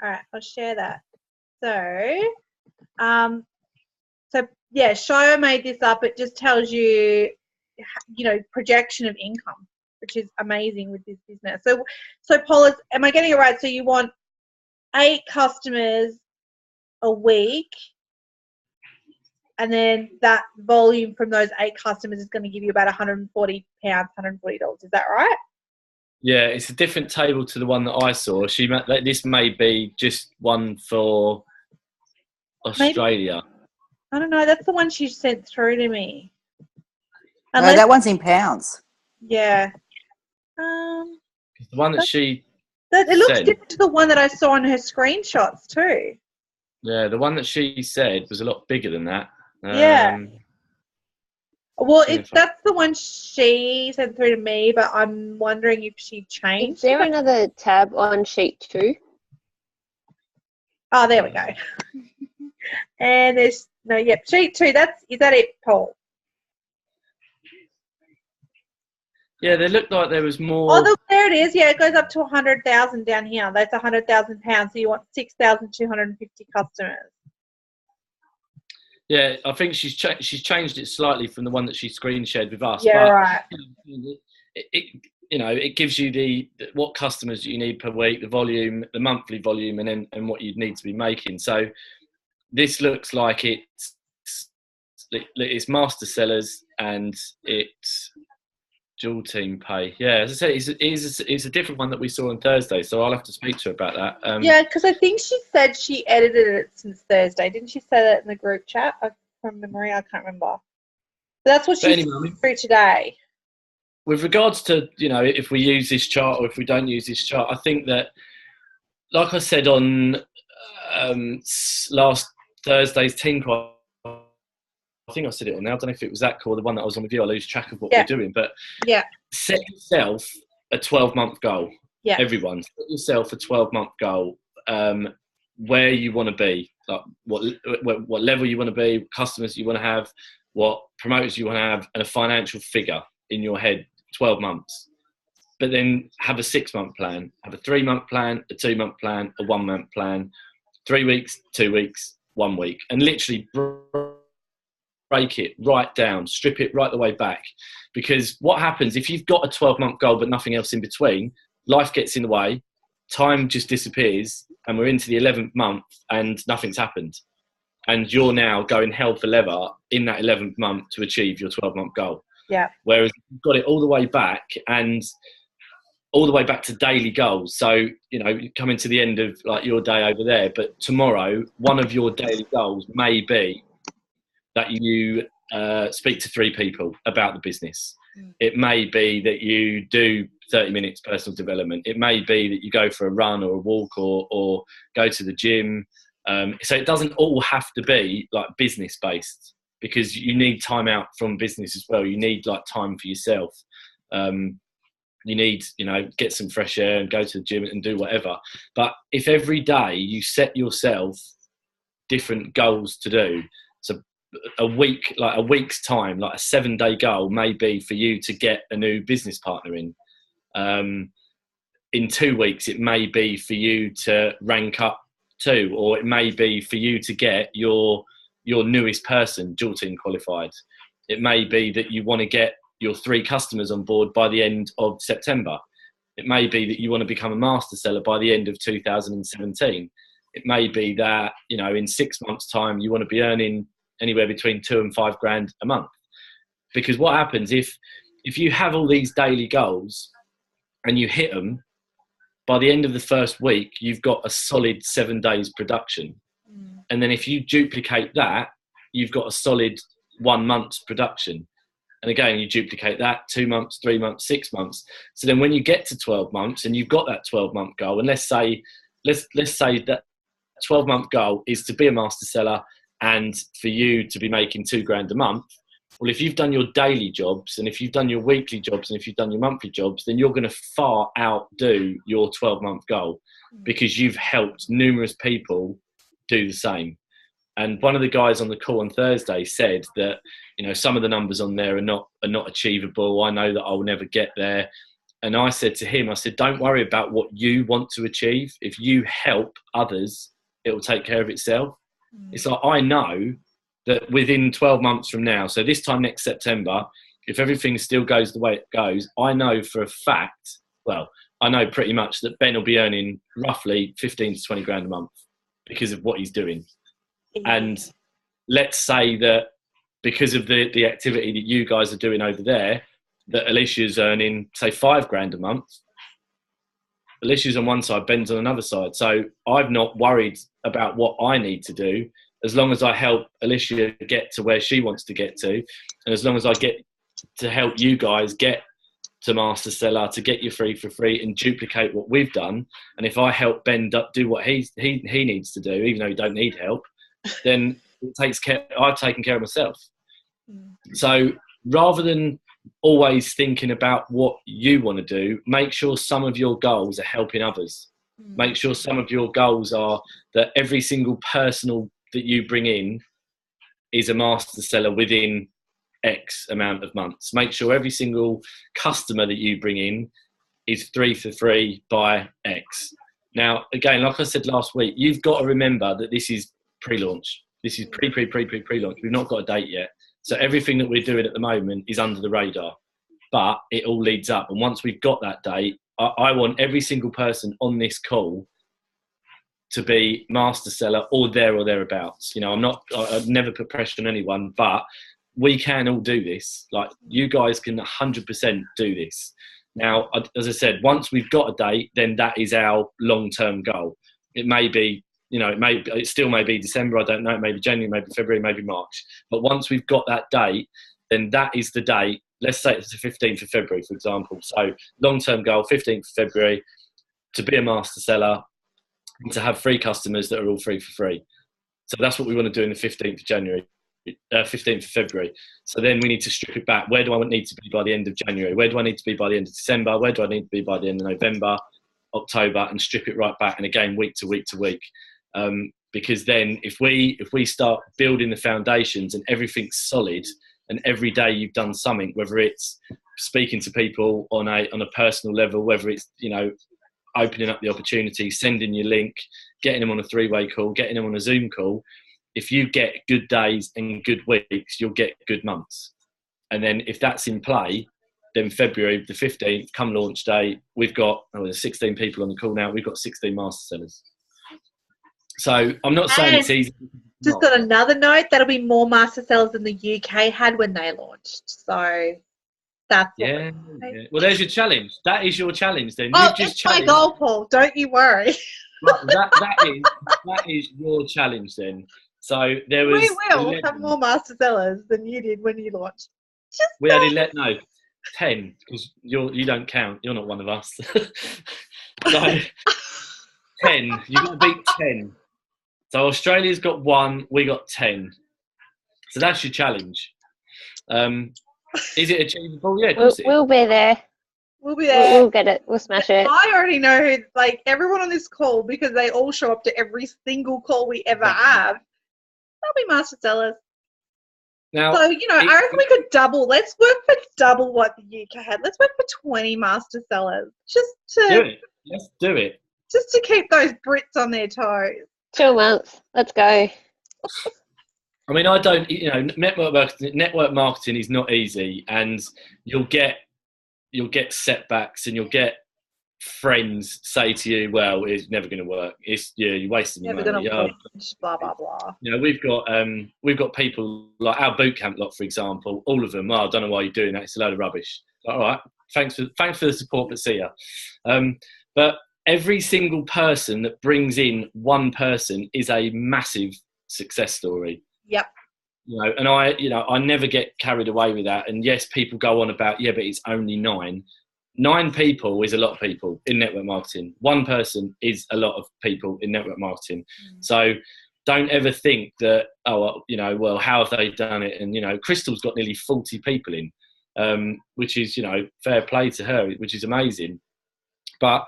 All right, I'll share that. So yeah, Shire made this up. It just tells you, projection of income, which is amazing with this business. So Paula, am I getting it right? So you want 8 customers a week, and then that volume from those 8 customers is going to give you about £140, $140. Is that right? Yeah, it's a different table to the one that I saw. This may be just one for Australia. Maybe. I don't know. That's the one she sent through to me. No, that one's in pounds. Yeah. The one that it looks sent, different to the one that I saw on her screenshots too. Yeah, the one that she said was a lot bigger than that. Yeah. Well, that's the one she sent through to me, but I'm wondering if she changed. Is there another tab on sheet 2? Oh, there we go. And there's sheet 2. Is that it, Paul? Yeah, they looked like there was more. Oh, look, there it is. Yeah, it goes up to 100,000 down here. That's £100,000. So you want 6,250 customers. Yeah, I think she's changed it slightly from the one that she screen shared with us. Yeah, but, right. It gives you what customers you need per week, the volume, the monthly volume, and what you'd need to be making. So this looks like it's master sellers and it's dual team pay. Yeah, as I say, it's a different one that we saw on Thursday. So I'll have to speak to her about that. Yeah, because I think she said she edited it since Thursday. Didn't she say that in the group chat? From memory, I can't remember. But that's what she's through today. With regards to, if we use this chart or if we don't use this chart, I think that, like I said on last Thursday's team call, I think I said it on there. I don't know if it was that call, the one that I was on with you. I lose track of what we're doing. But set yourself a 12-month goal. Yeah. Everyone, set yourself a 12-month goal. Where you want to be, like what level you want to be, what customers you want to have, what promoters you want to have, and a financial figure in your head. 12 months, but then have a 6-month plan, have a 3-month plan, a 2-month plan, a 1-month plan, 3 weeks, 2 weeks, 1 week, and literally break it right down, strip it right the way back. Because what happens if you've got a 12-month goal but nothing else in between, life gets in the way, time just disappears, and we're into the 11th month and nothing's happened. And you're now going hell for leather in that 11th month to achieve your 12-month goal. Yeah. Whereas you've got it all the way back and all the way back to daily goals. So, coming to the end of like your day over there, but tomorrow, one of your daily goals may be that you speak to 3 people about the business. It may be that you do 30 minutes personal development. It may be that you go for a run or a walk or go to the gym. So it doesn't all have to be like business based, because you need time out from business as well. You need like time for yourself. You need, get some fresh air and go to the gym and do whatever. But if every day you set yourself different goals to do, so a week's time, like a 7-day goal may be for you to get a new business partner in. In 2 weeks, it may be for you to rank up 2, or it may be for you to get your newest person dual team qualified. It may be that you want to get your 3 customers on board by the end of September. It may be that you want to become a master seller by the end of 2017. It may be that, in 6 months' time, you want to be earning anywhere between 2 and 5 grand a month. Because what happens if you have all these daily goals and you hit them, by the end of the first week, you've got a solid 7 days production. And then if you duplicate that, you've got a solid 1 month's production. And again, you duplicate that 2 months, 3 months, 6 months. So then when you get to 12 months and you've got that 12-month goal, and let's say that 12-month goal is to be a master seller and for you to be making 2 grand a month. Well, if you've done your daily jobs and if you've done your weekly jobs and if you've done your monthly jobs, then you're going to far outdo your 12-month goal, because you've helped numerous people do the same. And one of the guys on the call on Thursday said that, some of the numbers on there are not achievable. I know that I'll never get there. And I said to him, I said, don't worry about what you want to achieve. If you help others, it will take care of itself. It's like, I know that within 12 months from now, so this time next September, if everything still goes the way it goes, I know for a fact, well, I know pretty much that Ben will be earning roughly 15 to 20 grand a month because of what he's doing. And let's say that because of the activity that you guys are doing over there, that Alicia's earning, say, 5 grand a month. Alicia's on one side, Ben's on another side. So I've not worried about what I need to do, as long as I help Alicia get to where she wants to get to, and as long as I get to help you guys get to Master Cellar, to get you free for free and duplicate what we've done. And if I help Ben do what he needs to do, even though he don't need help, then it takes care. I've taken care of myself. So rather than always thinking about what you want to do, make sure some of your goals are helping others. Make sure some of your goals are that every single person that you bring in is a master seller within X amount of months. Make sure every single customer that you bring in is 3 for free by X. Now, again, like I said last week, you've got to remember that this is pre-launch. This is pre-launch. We've not got a date yet. So everything that we're doing at the moment is under the radar, but it all leads up. And once we've got that date, I want every single person on this call to be master seller or there or thereabouts. You know, I've never put pressure on anyone, but we can all do this. Like, you guys can 100% do this. Now, as I said, once we've got a date, then that is our long-term goal. It may be, you know, it still may be December, I don't know, maybe January, maybe February, maybe March. But once we've got that date, then that is the date. Let's say it's the 15th of February, for example. So long-term goal, 15th of February, to be a master seller and to have free customers that are all free for free. So that's what we want to do in the 15th of January. 15th of February. So then we need to strip it back. Where do I need to be by the end of January? Where do I need to be by the end of December? Where do I need to be by the end of November, October, and strip it right back? And again, week to week to week. Because then if we start building the foundations and everything's solid, and every day you've done something, whether it's speaking to people on a personal level, whether it's, you know, opening up the opportunity, sending your link, getting them on a 3-way call, getting them on a Zoom call. If you get good days and good weeks, you'll get good months. And then if that's in play, then February the 15th, come launch day, we've got, there's 16 people on the call now, we've got 16 master sellers. So I'm not saying it's easy. Just on another note, that'll be more master sellers than the UK had when they launched. So that's yeah. Well, there's your challenge. That is your challenge then. Oh, You've just it's my goal, Paul. Don't you worry. that is your challenge then. So there was. We will have more master sellers than you did when you launched. We had 10, because you don't count. You're not one of us. So 10. You've got to beat 10. So Australia's got 1. We got 10. So that's your challenge. Is it achievable? Yeah, of course we'll be there. We'll be there. We'll get it. We'll smash it. I already know who, like, everyone on this call, because they all show up to every single call we ever have. They'll be master sellers. Now, so, you know, I reckon we could double. Let's work for double what the UK had. Let's work for 20 master sellers. Just to do it. Let's do it. Just to keep those Brits on their toes. 2 months. Let's go. I mean, I don't, you know, network marketing is not easy, and you'll get setbacks, and you'll get friends say to you, well, it's never going to work. You're wasting your money. Never blah, blah, blah. You know, we've got people like our boot camp lot, for example, all of them, I don't know why you're doing that. It's a load of rubbish. All right. Thanks for the support, but see ya. But every single person that brings in one person is a massive success story. Yep. You know, and I never get carried away with that. And yes, people go on about, but it's only 9. 9 people is a lot of people in network marketing. 1 person is a lot of people in network marketing. So don't ever think that, well, how have they done it? And, you know, Crystal's got nearly 40 people in, which is, you know, fair play to her, which is amazing. But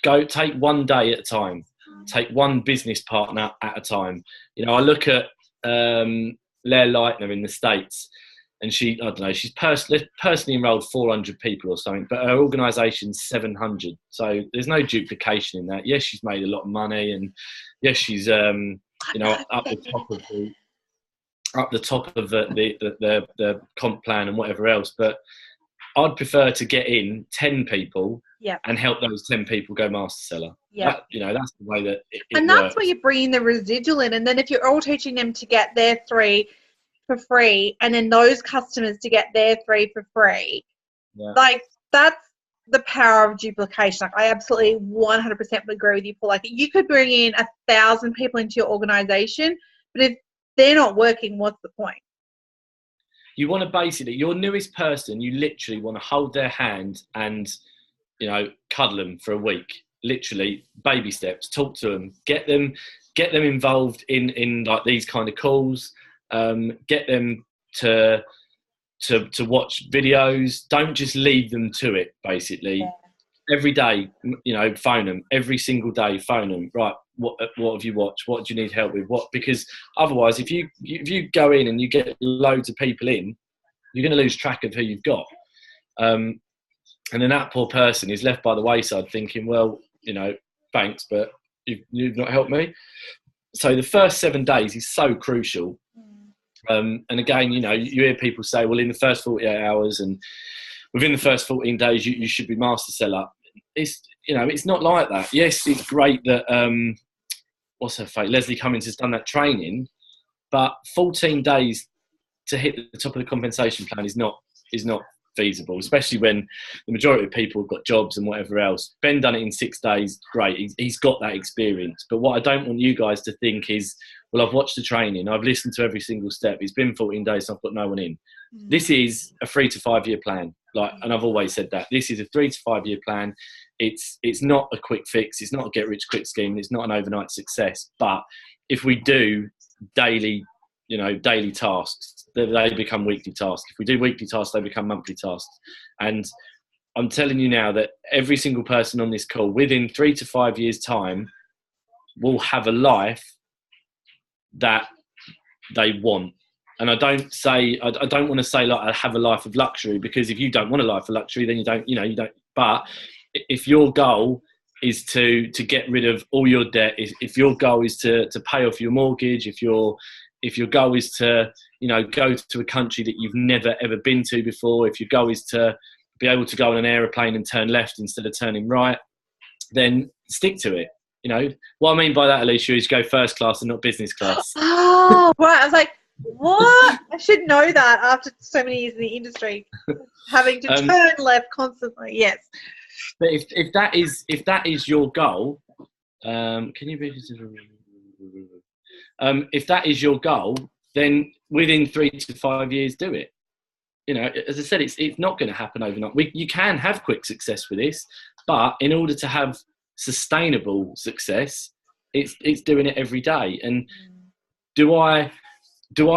go take one day at a time. Take one business partner at a time. You know, I look at Lair Leitner in the States, and I don't know, she's personally enrolled 400 people or something, but her organisation's 700. So there's no duplication in that. Yes, she's made a lot of money, and yes, she's up the top of the comp plan and whatever else. But I'd prefer to get in 10 people and help those 10 people go master seller. Yeah, that's the way that it and works. that's where you're bringing the residual in. And then if you're all teaching them to get their 3 for free, and then those customers to get their 3 for free, like that's the power of duplication. Like, I absolutely 100% agree with you, Paul. Like, you could bring in 1,000 people into your organisation, but if they're not working, what's the point? You want to basically, your newest person, you literally want to hold their hand and, cuddle them for a week. Literally, baby steps. Talk to them. Get them involved in like these kind of calls. Get them to watch videos. Don't just leave them to it. Basically, every day, phone them. Every single day, phone them. Right. What have you watched? What do you need help with? Because otherwise, if you go in and you get loads of people in, you're going to lose track of who you've got. And then that poor person is left by the wayside thinking, well, thanks, but you've not helped me. So the first 7 days is so crucial. And again, you hear people say, well, in the first 48 hours and within the first 14 days, you should be master seller. It's not like that. Yes, it's great that what's her fate? Leslie Cummins has done that training, but 14 days to hit the top of the compensation plan is not feasible, especially when the majority of people have got jobs and whatever else. Ben done it in 6 days. Great, he's got that experience. But what I don't want you guys to think is, well, I've watched the training, I've listened to every single step. It's been 14 days, so I've got no one in. This is a 3 to 5 year plan. And I've always said that this is a 3 to 5 year plan. It's not a quick fix. It's not a get rich quick scheme. It's not an overnight success. But if we do daily tasks, they become weekly tasks. If we do weekly tasks, they become monthly tasks. And I'm telling you now that every single person on this call, within 3 to 5 years' time, will have a life that they want. And I don't want to say like I have a life of luxury, because if you don't want a life of luxury, then you don't. But if your goal is to get rid of all your debt, if your goal is to pay off your mortgage, if your goal is to go to a country that you've never ever been to before, if your goal is to be able to go on an aeroplane and turn left instead of turning right, then stick to it. What I mean by that, Alicia, is go first class and not business class. Oh, right. I was like, what? I should know that after so many years in the industry, having to turn left constantly. Yes. But if that is your goal, can you be? If that is your goal, then within 3 to 5 years, do it. As I said, it's not going to happen overnight. You can have quick success with this, but in order to have sustainable success, it's doing it every day. And do I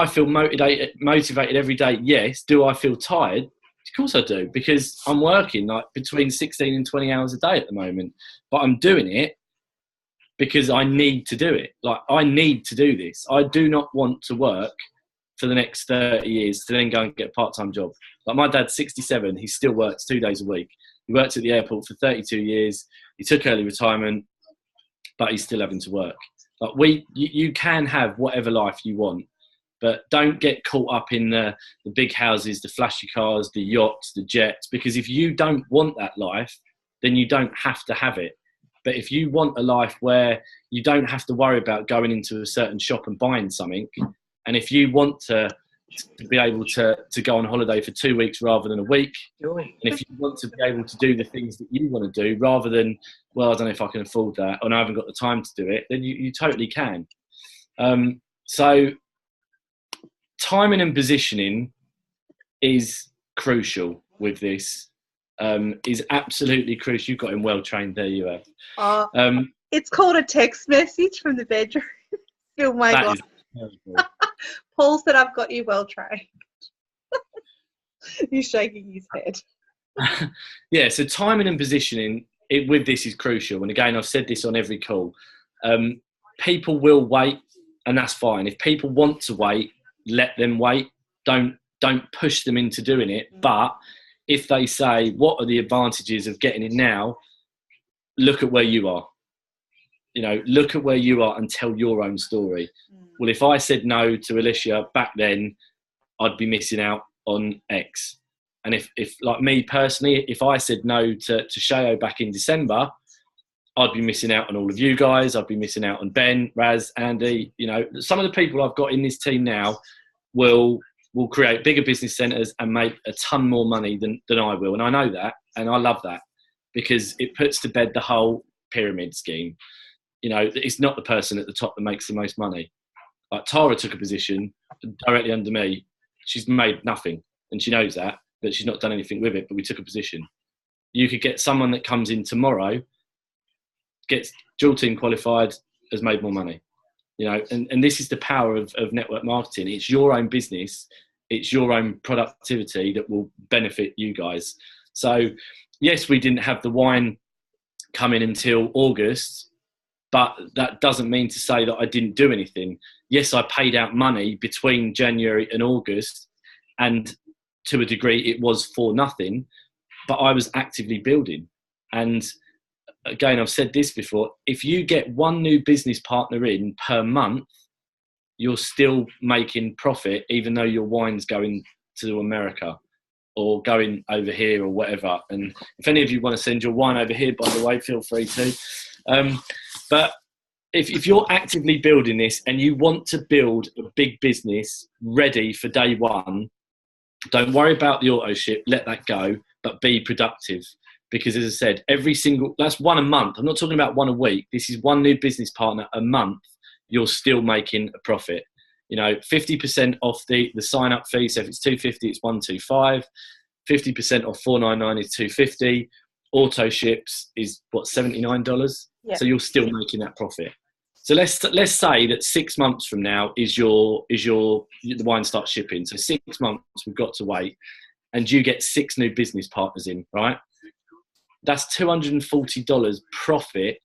feel motivated every day? Yes. Do I feel tired? Of course I do, because I'm working like between 16 and 20 hours a day at the moment, but I'm doing it because I need to do it. Like, I need to do this. I do not want to work for the next 30 years to then go and get a part-time job. Like, my dad's 67. He still works 2 days a week. He worked at the airport for 32 years. He took early retirement, but he's still having to work. Like, you can have whatever life you want, but don't get caught up in the big houses, the flashy cars, the yachts, the jets, because if you don't want that life, then you don't have to have it. But if you want a life where you don't have to worry about going into a certain shop and buying something, and if you want to be able to go on holiday for 2 weeks rather than a week, and if you want to be able to do the things that you want to do rather than, well, I don't know if I can afford that, and I haven't got the time to do it, then you totally can. So timing and positioning is crucial with this. Is absolutely crucial. You've got him well trained there, you have. It's called a text message from the bedroom. Oh my God. Paul said, I've got you well trained. He's shaking his head. Yeah, so timing and positioning with this is crucial. And again, I've said this on every call. People will wait, and that's fine. If people want to wait, let them wait. Don't don't push them into doing it. But if they say, what are the advantages of getting it now? Look at where you are. Look at where you are and tell your own story. Well, if I said no to Alicia back then, I'd be missing out on X. And if like me personally, if I said no to Shayo back in December, I'd be missing out on all of you guys. I'd be missing out on Ben, Raz, Andy. Some of the people I've got in this team now will create bigger business centres and make a ton more money than I will. And I know that, and I love that, because it puts to bed the whole pyramid scheme. It's not the person at the top that makes the most money. Like Tara took a position directly under me. She's made nothing, and she knows that, but she's not done anything with it. But we took a position. You could get someone that comes in tomorrow, gets dual team qualified, has made more money. And this is the power of network marketing. It's your own business. It's your own productivity that will benefit you guys. So yes, we didn't have the wine coming until August, but that doesn't mean to say that I didn't do anything. Yes, I paid out money between January and August, and to a degree it was for nothing, but I was actively building. And again, I've said this before, if you get one new business partner in per month, you're still making profit, even though your wine's going to America or going over here or whatever. And if any of you want to send your wine over here, by the way, feel free to. But if you're actively building this and you want to build a big business ready for day one, don't worry about the auto ship, let that go, but be productive. Because as I said, that's one a month. I'm not talking about one a week. This is one new business partner a month. You're still making a profit. 50% off the sign up fee. So if it's $250, it's $125. 50% off $499 is $250. Auto ships is what, $79. Yeah. So you're still making that profit. So let's say that 6 months from now is the wine starts shipping. So 6 months we've got to wait, and you get 6 new business partners in, right? That's $240 profit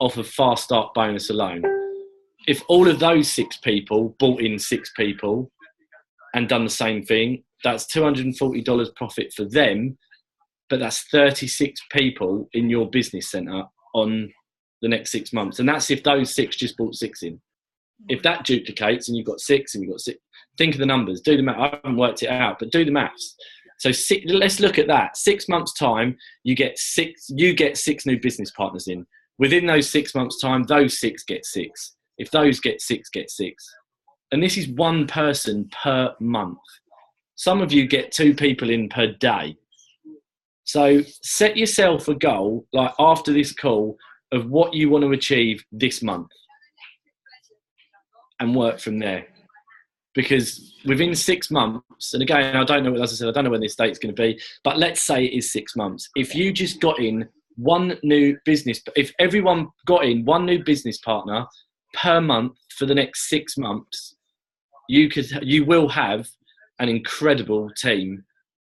off of fast start bonus alone. If all of those 6 people bought in 6 people and done the same thing, that's $240 profit for them, but that's 36 people in your business centre on the next 6 months. And that's if those 6 just bought 6 in. If that duplicates and you've got 6 and you've got 6, think of the numbers, do the math. I haven't worked it out, but do the maths. So let's look at that. 6 months time, you get 6 new business partners in. Within those 6 months time, those 6 get 6. If those get 6, get 6. And this is one person per month. Some of you get 2 people in per day. So set yourself a goal, like after this call, of what you want to achieve this month and work from there. Because within 6 months, and again, I don't know, as I said, I don't know when this date's going to be, but let's say it is 6 months. If you just got in one new business, if everyone got in one new business partner per month for the next 6 months, you will have an incredible team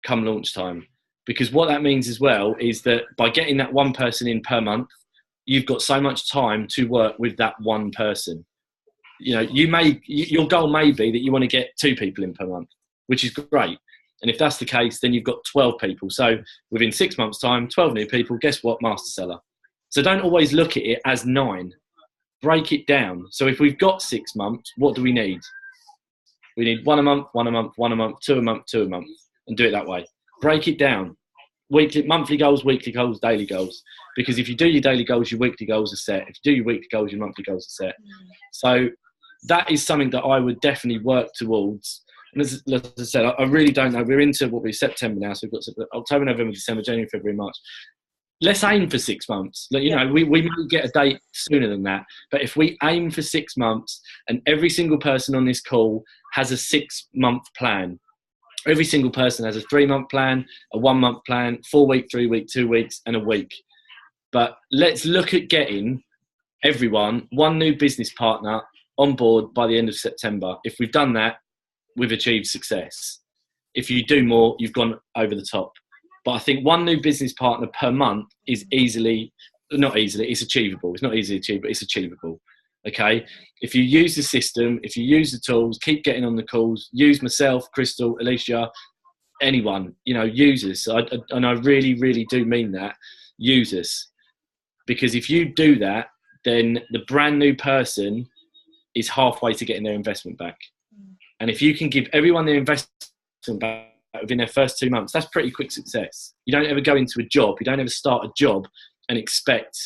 come launch time. Because what that means as well is that by getting that one person in per month, you've got so much time to work with that one person. Your goal may be that you want to get 2 people in per month, which is great. And if that's the case, then you've got 12 people. So within 6 months' time, 12 new people, guess what? Master seller. So don't always look at it as 9. Break it down. So if we've got 6 months, what do we need? We need 1 a month, 1 a month, 1 a month, 2 a month, 2 a month, and do it that way. Break it down. Monthly goals, weekly goals, daily goals. Because if you do your daily goals, your weekly goals are set. If you do your weekly goals, your monthly goals are set. So that is something that I would definitely work towards. And as I said, I really don't know. We're into September now, so we've got October, November, December, January, February, March. Let's aim for 6 months. We might get a date sooner than that, but if we aim for 6 months, and every single person on this call has a 6-month plan. Every single person has a 3-month plan, a 1-month plan, 4-week, 3-week, 2 weeks, and a week. But let's look at getting everyone one new business partner on board by the end of September. If we've done that, we've achieved success. If you do more, you've gone over the top. But I think one new business partner per month is it's achievable. It's not easily achievable, it's achievable. Okay, if you use the system, if you use the tools, keep getting on the calls, use myself, Crystal, Alicia, anyone, use us. And I really, really do mean that. Use us. Because if you do that, then the brand new person is halfway to getting their investment back. And if you can give everyone their investment back within their first 2 months, that's pretty quick success. You don't ever go into a job, you don't ever start a job and expect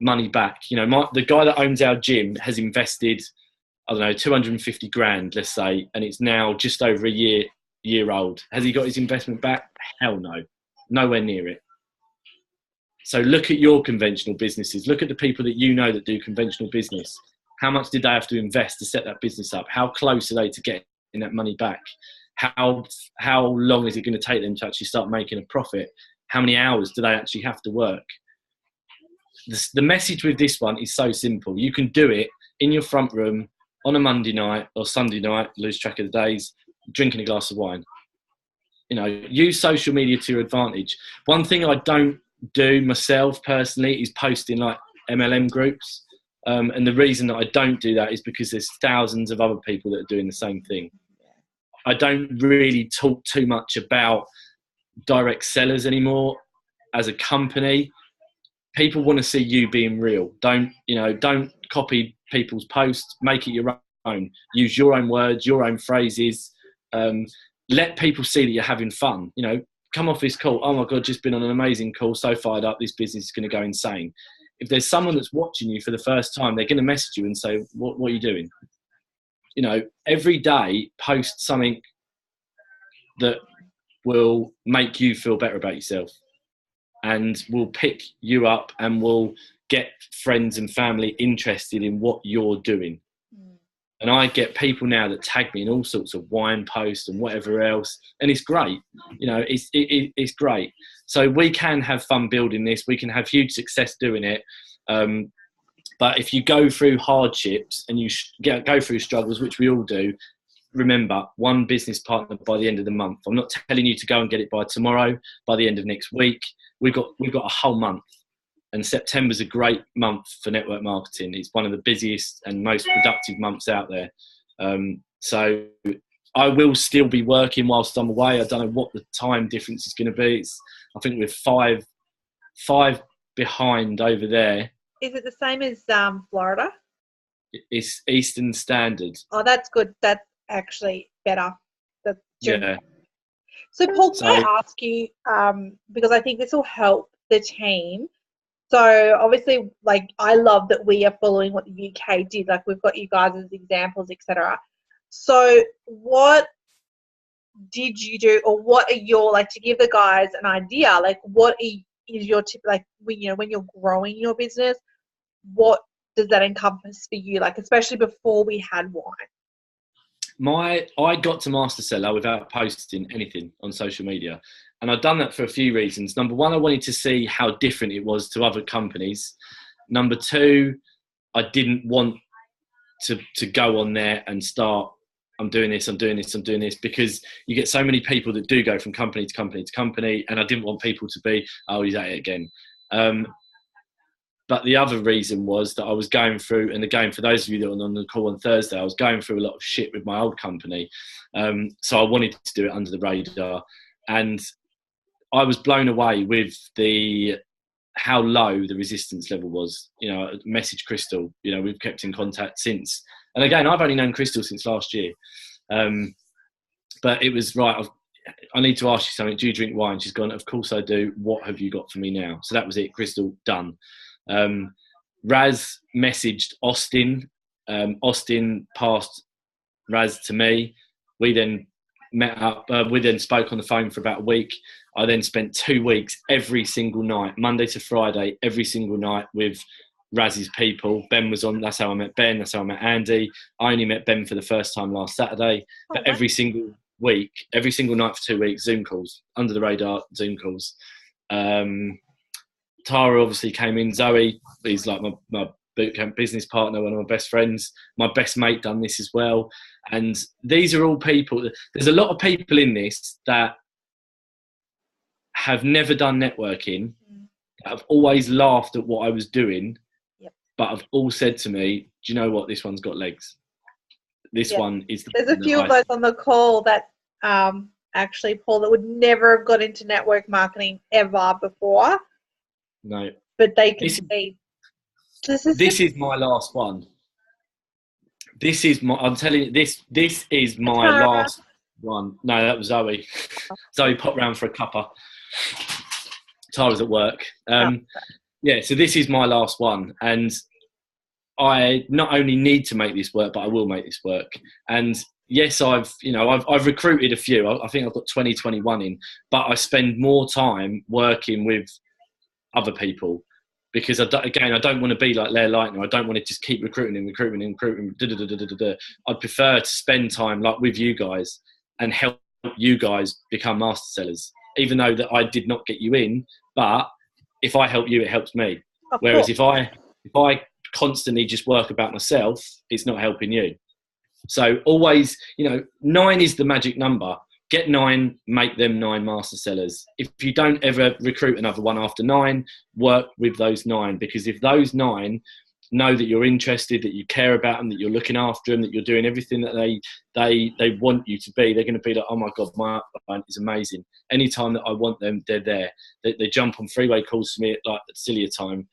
money back. The guy that owns our gym has invested, I don't know, 250 grand, let's say, and it's now just over a year old. Has he got his investment back? Hell no, nowhere near it. So look at your conventional businesses. Look at the people that that do conventional business. How much did they have to invest to set that business up? How close are they to getting that money back? How long is it going to take them to actually start making a profit? How many hours do they actually have to work? The message with this one is so simple. You can do it in your front room on a Monday night or Sunday night, lose track of the days, drinking a glass of wine. Use social media to your advantage. One thing I don't do myself personally is posting like MLM groups. And the reason that I don't do that is because there's thousands of other people that are doing the same thing. I don't really talk too much about direct sellers anymore as a company. People want to see you being real. Don't copy people's posts. Make it your own. Use your own words, your own phrases. Let people see that you're having fun. Come off this call. Oh my God, just been on an amazing call. So fired up. This business is going to go insane. If there's someone that's watching you for the first time, they're going to message you and say, what are you doing? Every day post something that will make you feel better about yourself and will pick you up and will get friends and family interested in what you're doing. And I get people now that tag me in all sorts of wine posts and whatever else. And it's great. It's great. So we can have fun building this. We can have huge success doing it. But if you go through hardships and you go through struggles, which we all do, remember, one business partner by the end of the month. I'm not telling you to go and get it by tomorrow, by the end of next week. We've got a whole month. And September's a great month for network marketing. It's one of the busiest and most productive months out there. So I will still be working whilst I'm away. I don't know what the time difference is going to be. I think we're five behind over there. Is it the same as Florida? It's Eastern Standard. Oh, that's good. That's actually better. Yeah. So Paul, can I ask you, because I think this will help the team. So obviously, like, I love that we are following what the UK did. Like, we've got you guys as examples, etc. So what did you do, or what are your, like, to give the guys an idea, like, what is your tip, like, when you're growing your business, what does that encompass for you, like, especially before we had wine? I got to master Cellar without posting anything on social media. And I've done that for a few reasons. Number one, I wanted to see how different it was to other companies. Number two, I didn't want to go on there and start, I'm doing this, because you get so many people that do go from company to company to company. And I didn't want people to be, oh, he's at it again. But the other reason was that I was going through, and again, for those of you that were on the call on Thursday, I was going through a lot of shit with my old company. So I wanted to do it under the radar. And I was blown away with how low the resistance level was. Message Crystal, we've kept in contact since. And again, I've only known Crystal since last year. But it was right. I need to ask you something. Do you drink wine? She's gone, of course I do. What have you got for me now? So that was it. Crystal, done. Raz messaged Austin. Austin passed Raz to me. We then met up. We then spoke on the phone for about a week. I then spent 2 weeks every single night, Monday to Friday, every single night with Raz's people. Ben was on. That's how I met Ben. That's how I met Andy. I only met Ben for the first time last Saturday. But every single week, every single night for 2 weeks, Zoom calls, under the radar Zoom calls. Tara obviously came in. Zoe, he's like my bootcamp business partner, one of my best friends. My best mate done this as well. And these are all people. There's a lot of people in this that have never done networking, that have always laughed at what I was doing, but have all said to me, do you know what? This one's got legs. This one is There's a few of those on the call that actually, Paul, that would never have got into network marketing ever before. No. But they can see. This is my last one. I'm telling you, this is my last one. No, that was Zoe. Zoe popped round for a cuppa. Tara's at work. Yeah, so this is my last one. And I not only need to make this work, but I will make this work. And yes, I've recruited a few. I think I've got 2021 in, but I spend more time working with other people because I don't want to be like Lair Lightner. I don't want to just keep recruiting. I'd prefer to spend time like with you guys and help you guys become master sellers, even though that I did not get you in. But if I help you, it helps me. Whereas if I constantly just work about myself, it's not helping you. So always, 9 is the magic number. Get 9, make them 9 master sellers. If you don't ever recruit another one after 9, work with those 9, because if those 9 know that you're interested, that you care about them, that you're looking after them, that you're doing everything that they want you to be, they're going to be like, oh my God, my upline is amazing. Anytime that I want them, they're there. They jump on freeway calls to me at sillier time.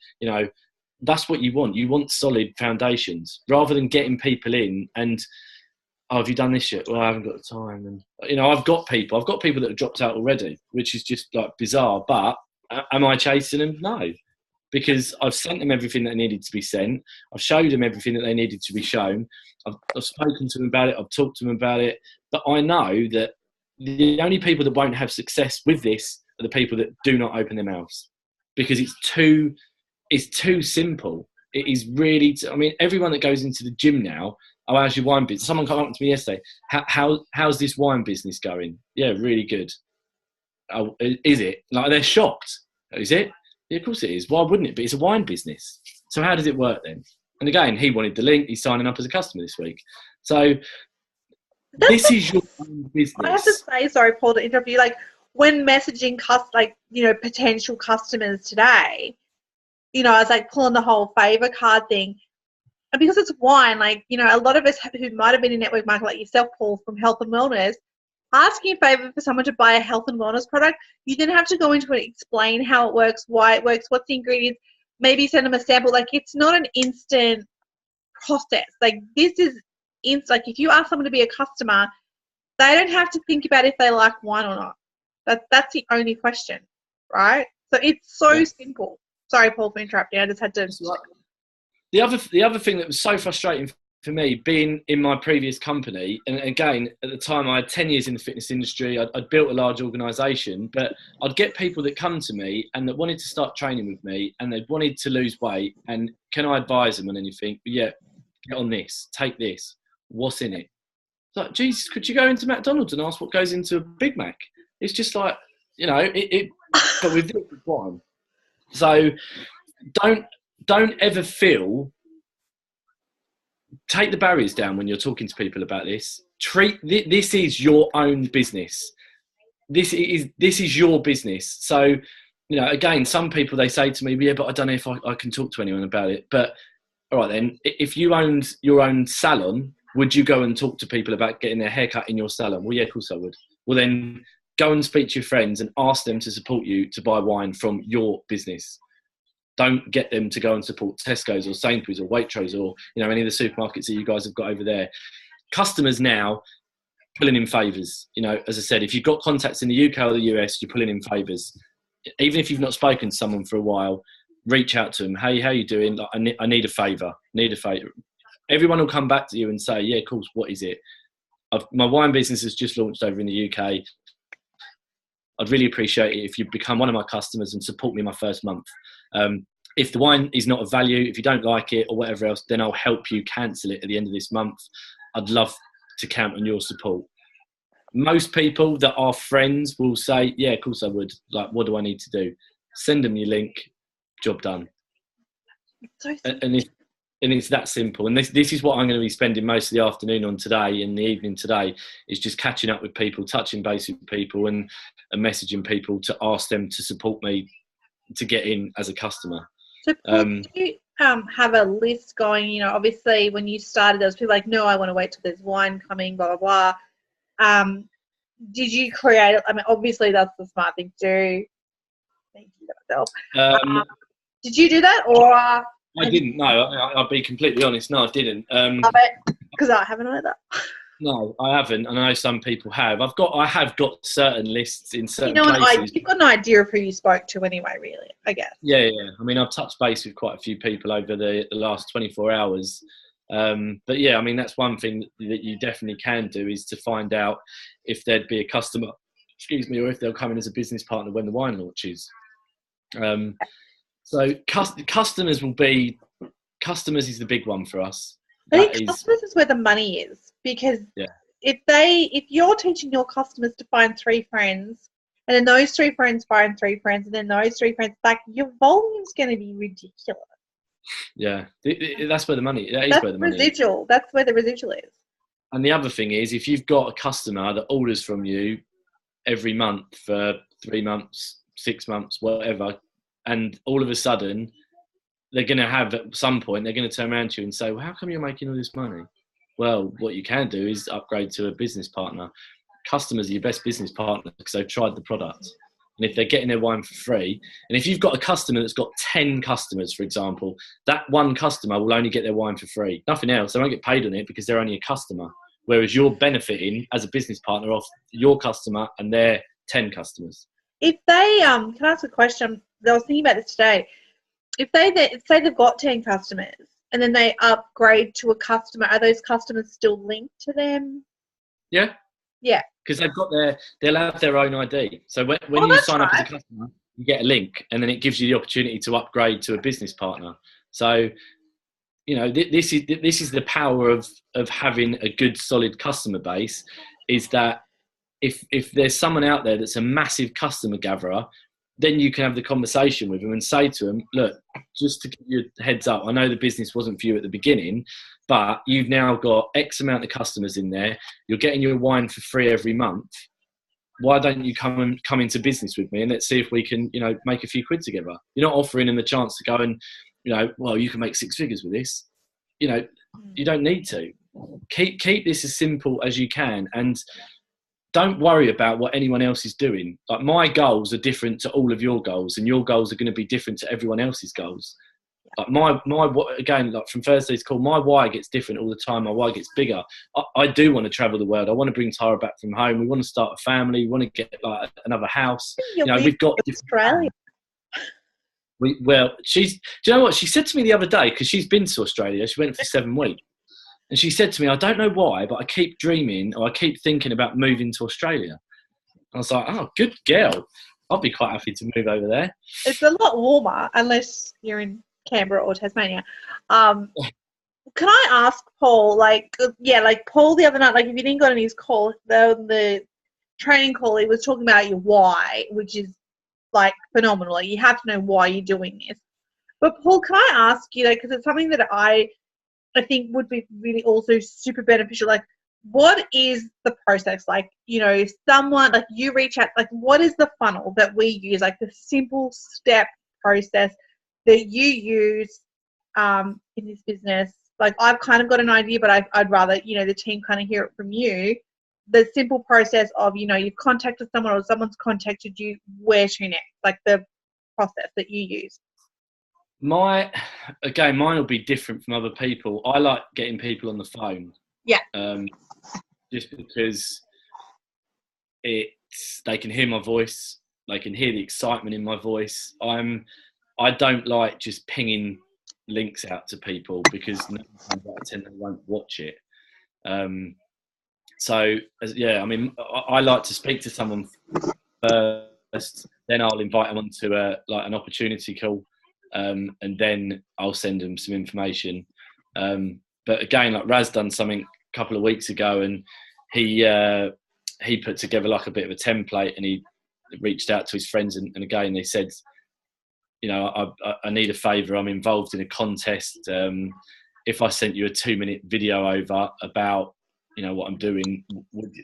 That's what you want. You want solid foundations rather than getting people in and, oh, have you done this yet? Well, I haven't got the time. And, I've got people that have dropped out already, which is just bizarre. But am I chasing them? No, because I've sent them everything that needed to be sent. I've showed them everything that they needed to be shown. I've spoken to them about it. I've talked to them about it. But I know that the only people that won't have success with this are the people that do not open their mouths, because it's too simple. It is really, everyone that goes into the gym now, oh, how's your wine business? Someone came up to me yesterday. How's this wine business going? Yeah, really good. Oh, is it? They're shocked. Is it? Yeah, of course it is. Why wouldn't it be? It's a wine business. So how does it work then? And again, he wanted the link. He's signing up as a customer this week. So this is your own business. I have to say, sorry, Paul, to interrupt you. When messaging potential customers today, I was pulling the whole favour card thing. And because it's wine, a lot of us who might have been in network marketing, like yourself, Paul, from health and wellness, asking a favour for someone to buy a health and wellness product, you then have to go into it, explain how it works, why it works, what's the ingredients, maybe send them a sample. It's not an instant process. This is if you ask someone to be a customer, they don't have to think about if they like wine or not. That's the only question, right? So it's so simple. Sorry, Paul, for interrupting. I just had to. The other thing that was so frustrating for me, being in my previous company, and again, at the time I had 10 years in the fitness industry, I'd built a large organisation, but I'd get people that come to me and that wanted to start training with me and they wanted to lose weight, and can I advise them on anything? But yeah, get on this, take this, what's in it? It's like, Jesus, could you go into McDonald's and ask what goes into a Big Mac? It's just but with this one. So don't ever take the barriers down when you're talking to people about this. This is your own business. This is your business. So, again, some people, they say to me, yeah, but I don't know if I can talk to anyone about it. But all right then, if you owned your own salon, would you go and talk to people about getting their hair cut in your salon? Well, yeah, of course I would. Well, then go and speak to your friends and ask them to support you to buy wine from your business. Don't get them to go and support Tesco's or Sainsbury's or Waitrose or any of the supermarkets that you guys have got over there. Customers now pulling in favours. As I said, if you've got contacts in the UK or the US, you're pulling in favours. Even if you've not spoken to someone for a while, reach out to them. Hey, how you doing? I need a favour. Everyone will come back to you and say, yeah, of course, what is it? My wine business has just launched over in the UK. I'd really appreciate it if you become one of my customers and support me my first month. If the wine is not of value, if you don't like it or whatever else, then I'll help you cancel it at the end of this month. I'd love to count on your support. Most people that are friends will say, yeah, of course I would. What do I need to do? Send them your link, job done. And it's that simple. And this is what I'm going to be spending most of the afternoon on today and the evening today, is just catching up with people, touching base with people and messaging people to ask them to support me to get in as a customer. So, Paul, do you have a list going? You know, obviously, when you started, there was people like, no, I want to wait till there's wine coming, blah, blah, blah. Did you create it? I mean, obviously, that's the smart thing to do. Thank you, myself. Did you do that, or? I didn't. No, I'll be completely honest. No, I didn't. Because I haven't either. No, I haven't, and I know some people have. I have got certain lists in certain places. You've got an idea of who you spoke to anyway, really, I guess. Yeah. I mean, I've touched base with quite a few people over the last 24 hours. But yeah, I mean, that's one thing that you definitely can do, is to find out if there'd be a customer, or if they'll come in as a business partner when the wine launches. So customers is the big one for us. I think customers is where the money is, because if you're teaching your customers to find 3 friends, and then those 3 friends find 3 friends, and then those 3 friends back, your volume's going to be ridiculous. Yeah, that's where the money. That is that's where the money residual. Is. That's where the residual is. And the other thing is, if you've got a customer that orders from you every month for 3 months, 6 months, whatever, and all of a sudden they're going to have, at some point, they're going to turn around to you and say, well, how come you're making all this money? Well, what you can do is upgrade to a business partner. Customers are your best business partner because they've tried the product. And if they're getting their wine for free, and if you've got a customer that's got 10 customers, for example, that one customer will only get their wine for free. Nothing else. They won't get paid on it because they're only a customer. Whereas you're benefiting as a business partner off your customer and their 10 customers. If they, can I ask a question? I was thinking about this today. If say they've got 10 customers and then they upgrade to a customer, are those customers still linked to them? Yeah. Yeah. Because they'll have their own ID. So when you sign up as a customer, you get a link, and then it gives you the opportunity to upgrade to a business partner. So, you know, this is the power of having a good, solid customer base, is that if there's someone out there that's a massive customer gatherer, then you can have the conversation with them and say to them, look, just to give you a heads up, I know the business wasn't for you at the beginning, but you've now got X amount of customers in there. You're getting your wine for free every month. Why don't you come into business with me, and let's see if we can, you know, make a few quid together. You're not offering them the chance to go and, you know, well, you can make 6 figures with this. You know, you don't need to. Keep this as simple as you can, and don't worry about what anyone else is doing. Like, my goals are different to all of your goals, and your goals are going to be different to everyone else's goals. Like again, like from Thursday's call, my why gets different all the time. My why gets bigger. I do want to travel the world. I want to bring Tara back from home. We want to start a family. We want to get like another house. You know, we've got Australia. Do you know what she said to me the other day? Because she's been to Australia. She went for 7 weeks. And she said to me, I don't know why, but I keep dreaming, or I keep thinking about moving to Australia. I was like, oh, good girl. I'll be quite happy to move over there. It's a lot warmer, unless you're in Canberra or Tasmania. Can I ask Paul, like Paul the other night, like if you didn't go on his call, the training call, he was talking about your why, which is like phenomenal. Like, you have to know why you're doing this. But Paul, can I ask you, because it's something that I think would be really also super beneficial. Like, what is the process? Like, you know, if someone, like, you reach out, like, what is the funnel that we use? Like, the simple step process that you use in this business. Like, I've kind of got an idea, but I'd rather, you know, the team kind of hear it from you. The simple process of, you know, you've contacted someone or someone's contacted you, where to next? Like, the process that you use. Mine will be different from other people. I like getting people on the phone. Yeah. Just because they can hear my voice, they can hear the excitement in my voice. I don't like just pinging links out to people, because 9 times out of 10 they won't watch it. I mean, I like to speak to someone first, then I'll invite them onto an opportunity call. And then I'll send them some information. But again, like Raz done something a couple of weeks ago, and he put together like a bit of a template, and he reached out to his friends, and again they said, you know, I need a favour. I'm involved in a contest. If I sent you a 2-minute video over about, you know, what I'm doing,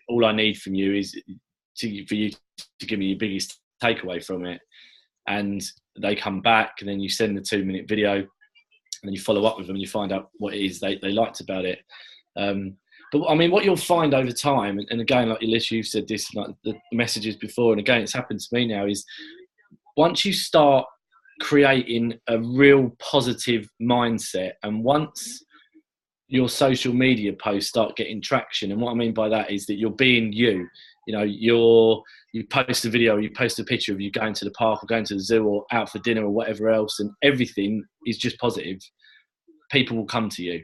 all I need from you is for you to give me your biggest takeaway from it. and they come back, and then you send the 2-minute video, and then you follow up with them and you find out what it is they liked about it. But I mean, what you'll find over time, and again, like Alicia, you've said this, like the messages before, and again, it's happened to me now, is once you start creating a real positive mindset, and once your social media posts start getting traction, and what I mean by that is that you're being you. You know, you post a video, you post a picture of you going to the park or going to the zoo or out for dinner or whatever else, and everything is just positive. People will come to you.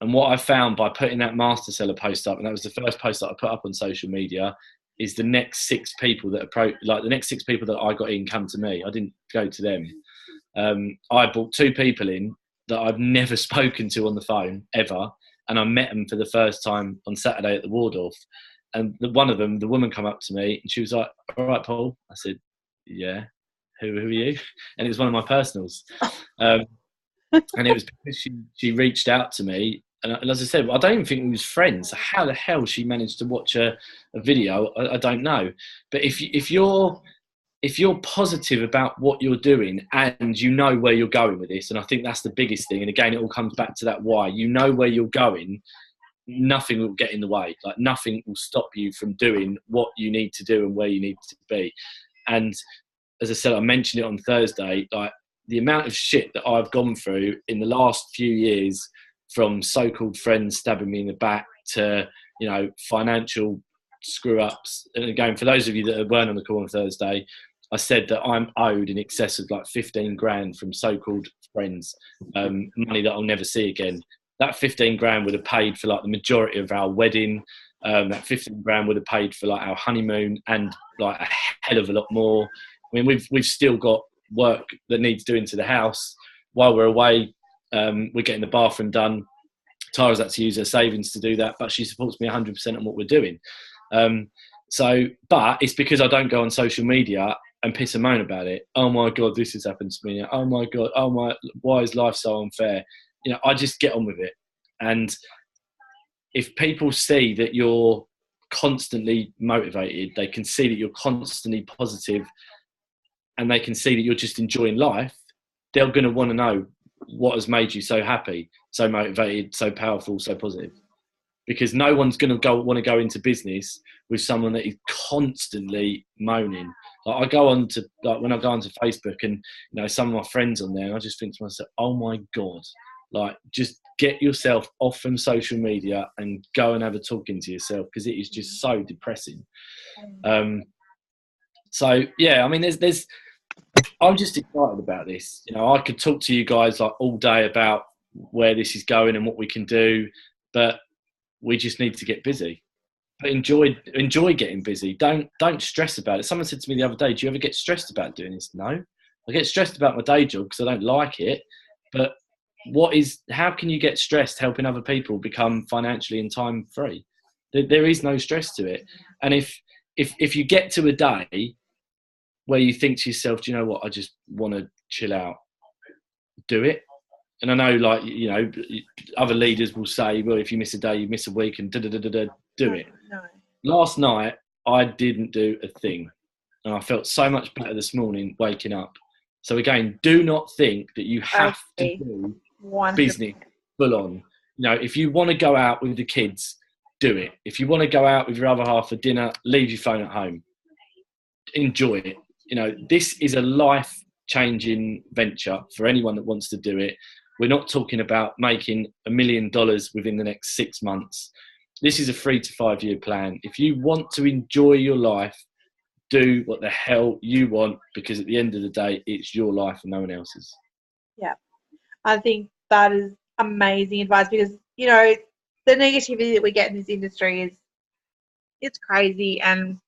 And what I found by putting that master seller post up, and that was the first post that I put up on social media, is the next 6 people that the next 6 people that I got in come to me. I didn't go to them. I brought 2 people in that I've never spoken to on the phone ever, and I met them for the first time on Saturday at the Waldorf. And one of them, the woman, come up to me and she was like, "All right, Paul." I said, "Yeah, who are you?" And it was one of my personals. And it was because she reached out to me, and as I said, I don't even think we was friends. So how the hell she managed to watch a video, I don't know. But if you're positive about what you're doing, and you know where you're going with this, and I think that's the biggest thing. And again, it all comes back to that why. You know where you're going, nothing will get in the way. Like, nothing will stop you from doing what you need to do and where you need to be. And as I said, I mentioned it on Thursday, like, the amount of shit that I've gone through in the last few years, from so-called friends stabbing me in the back to, you know, financial screw-ups. And again, for those of you that weren't on the call on Thursday, I said that I'm owed in excess of like 15 grand from so-called friends, money that I'll never see again. That 15 grand would have paid for like the majority of our wedding. That 15 grand would have paid for like our honeymoon and like a hell of a lot more. I mean, we've still got work that needs doing to the house while we're away. We're getting the bathroom done. Tara's had to use her savings to do that, but she supports me 100% on what we're doing. But it's because I don't go on social media and piss and moan about it. Oh my God, this has happened to me. Oh my God, why is life so unfair? You know, I just get on with it. And if people see that you're constantly motivated, they can see that you're constantly positive, and they can see that you're just enjoying life, they're going to want to know what has made you so happy, so motivated, so powerful, so positive. Because no one's going to want to go into business with someone that is constantly moaning. Like, I go on to, like, when I go onto Facebook, and you know, some of my friends on there, and I just think to myself, oh my God, like, just get yourself off from social media and go and have a talking to yourself, because it is just so depressing. So yeah, I mean, I'm just excited about this. You know, I could talk to you guys like all day about where this is going and what we can do, but we just need to get busy. But enjoy getting busy. Don't stress about it. Someone said to me the other day, "Do you ever get stressed about doing this?" No, I get stressed about my day job because I don't like it. But how can you get stressed helping other people become financially and time free? There is no stress to it. And if you get to a day where you think to yourself, "Do you know what? I just want to chill out," do it. And I know, like, you know, other leaders will say, "Well, if you miss a day, you miss a week," and do it. No. Last night, I didn't do a thing, and I felt so much better this morning waking up. So again, do not think that you have to do 100%. business full on. You know, if you want to go out with the kids, do it. If you want to go out with your other half for dinner, leave your phone at home. Enjoy it. You know, this is a life-changing venture for anyone that wants to do it. We're not talking about making $1 million within the next 6 months. This is a 3 to 5 year plan. If you want to enjoy your life, do what the hell you want, because at the end of the day, it's your life and no one else's. Yeah. I think that is amazing advice, because, you know, the negativity that we get in this industry it's crazy. And,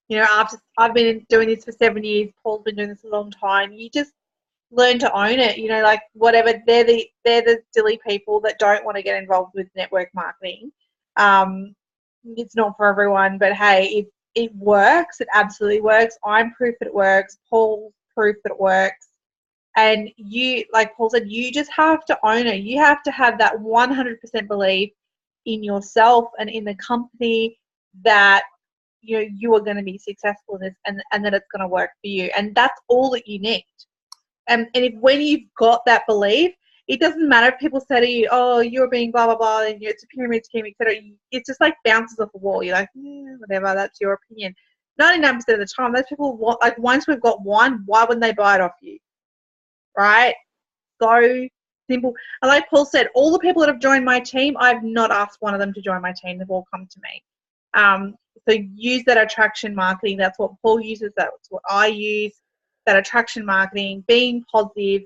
you know, after I've been doing this for 7 years, Paul's been doing this a long time, you just learn to own it. You know, like, whatever, they're the silly people that don't want to get involved with network marketing. It's not for everyone, but hey, it works. It absolutely works. I'm proof that it works. Paul's proof that it works. And you, like Paul said, you just have to own it. You have to have that 100% belief in yourself and in the company that you are going to be successful in this, and that it's going to work for you. And that's all that you need. And if when you've got that belief, it doesn't matter if people say to you, oh, you're being blah, blah, blah, and it's a pyramid scheme, etc. It's just like bounces off a wall. You're like, whatever, that's your opinion. 99% of the time, those people want, like, once we've got one, why wouldn't they buy it off you? Right? So simple. And like Paul said, all the people that have joined my team, I've not asked one of them to join my team. They've all come to me. So use that attraction marketing. That's what Paul uses. That's what I use. That attraction marketing, being positive.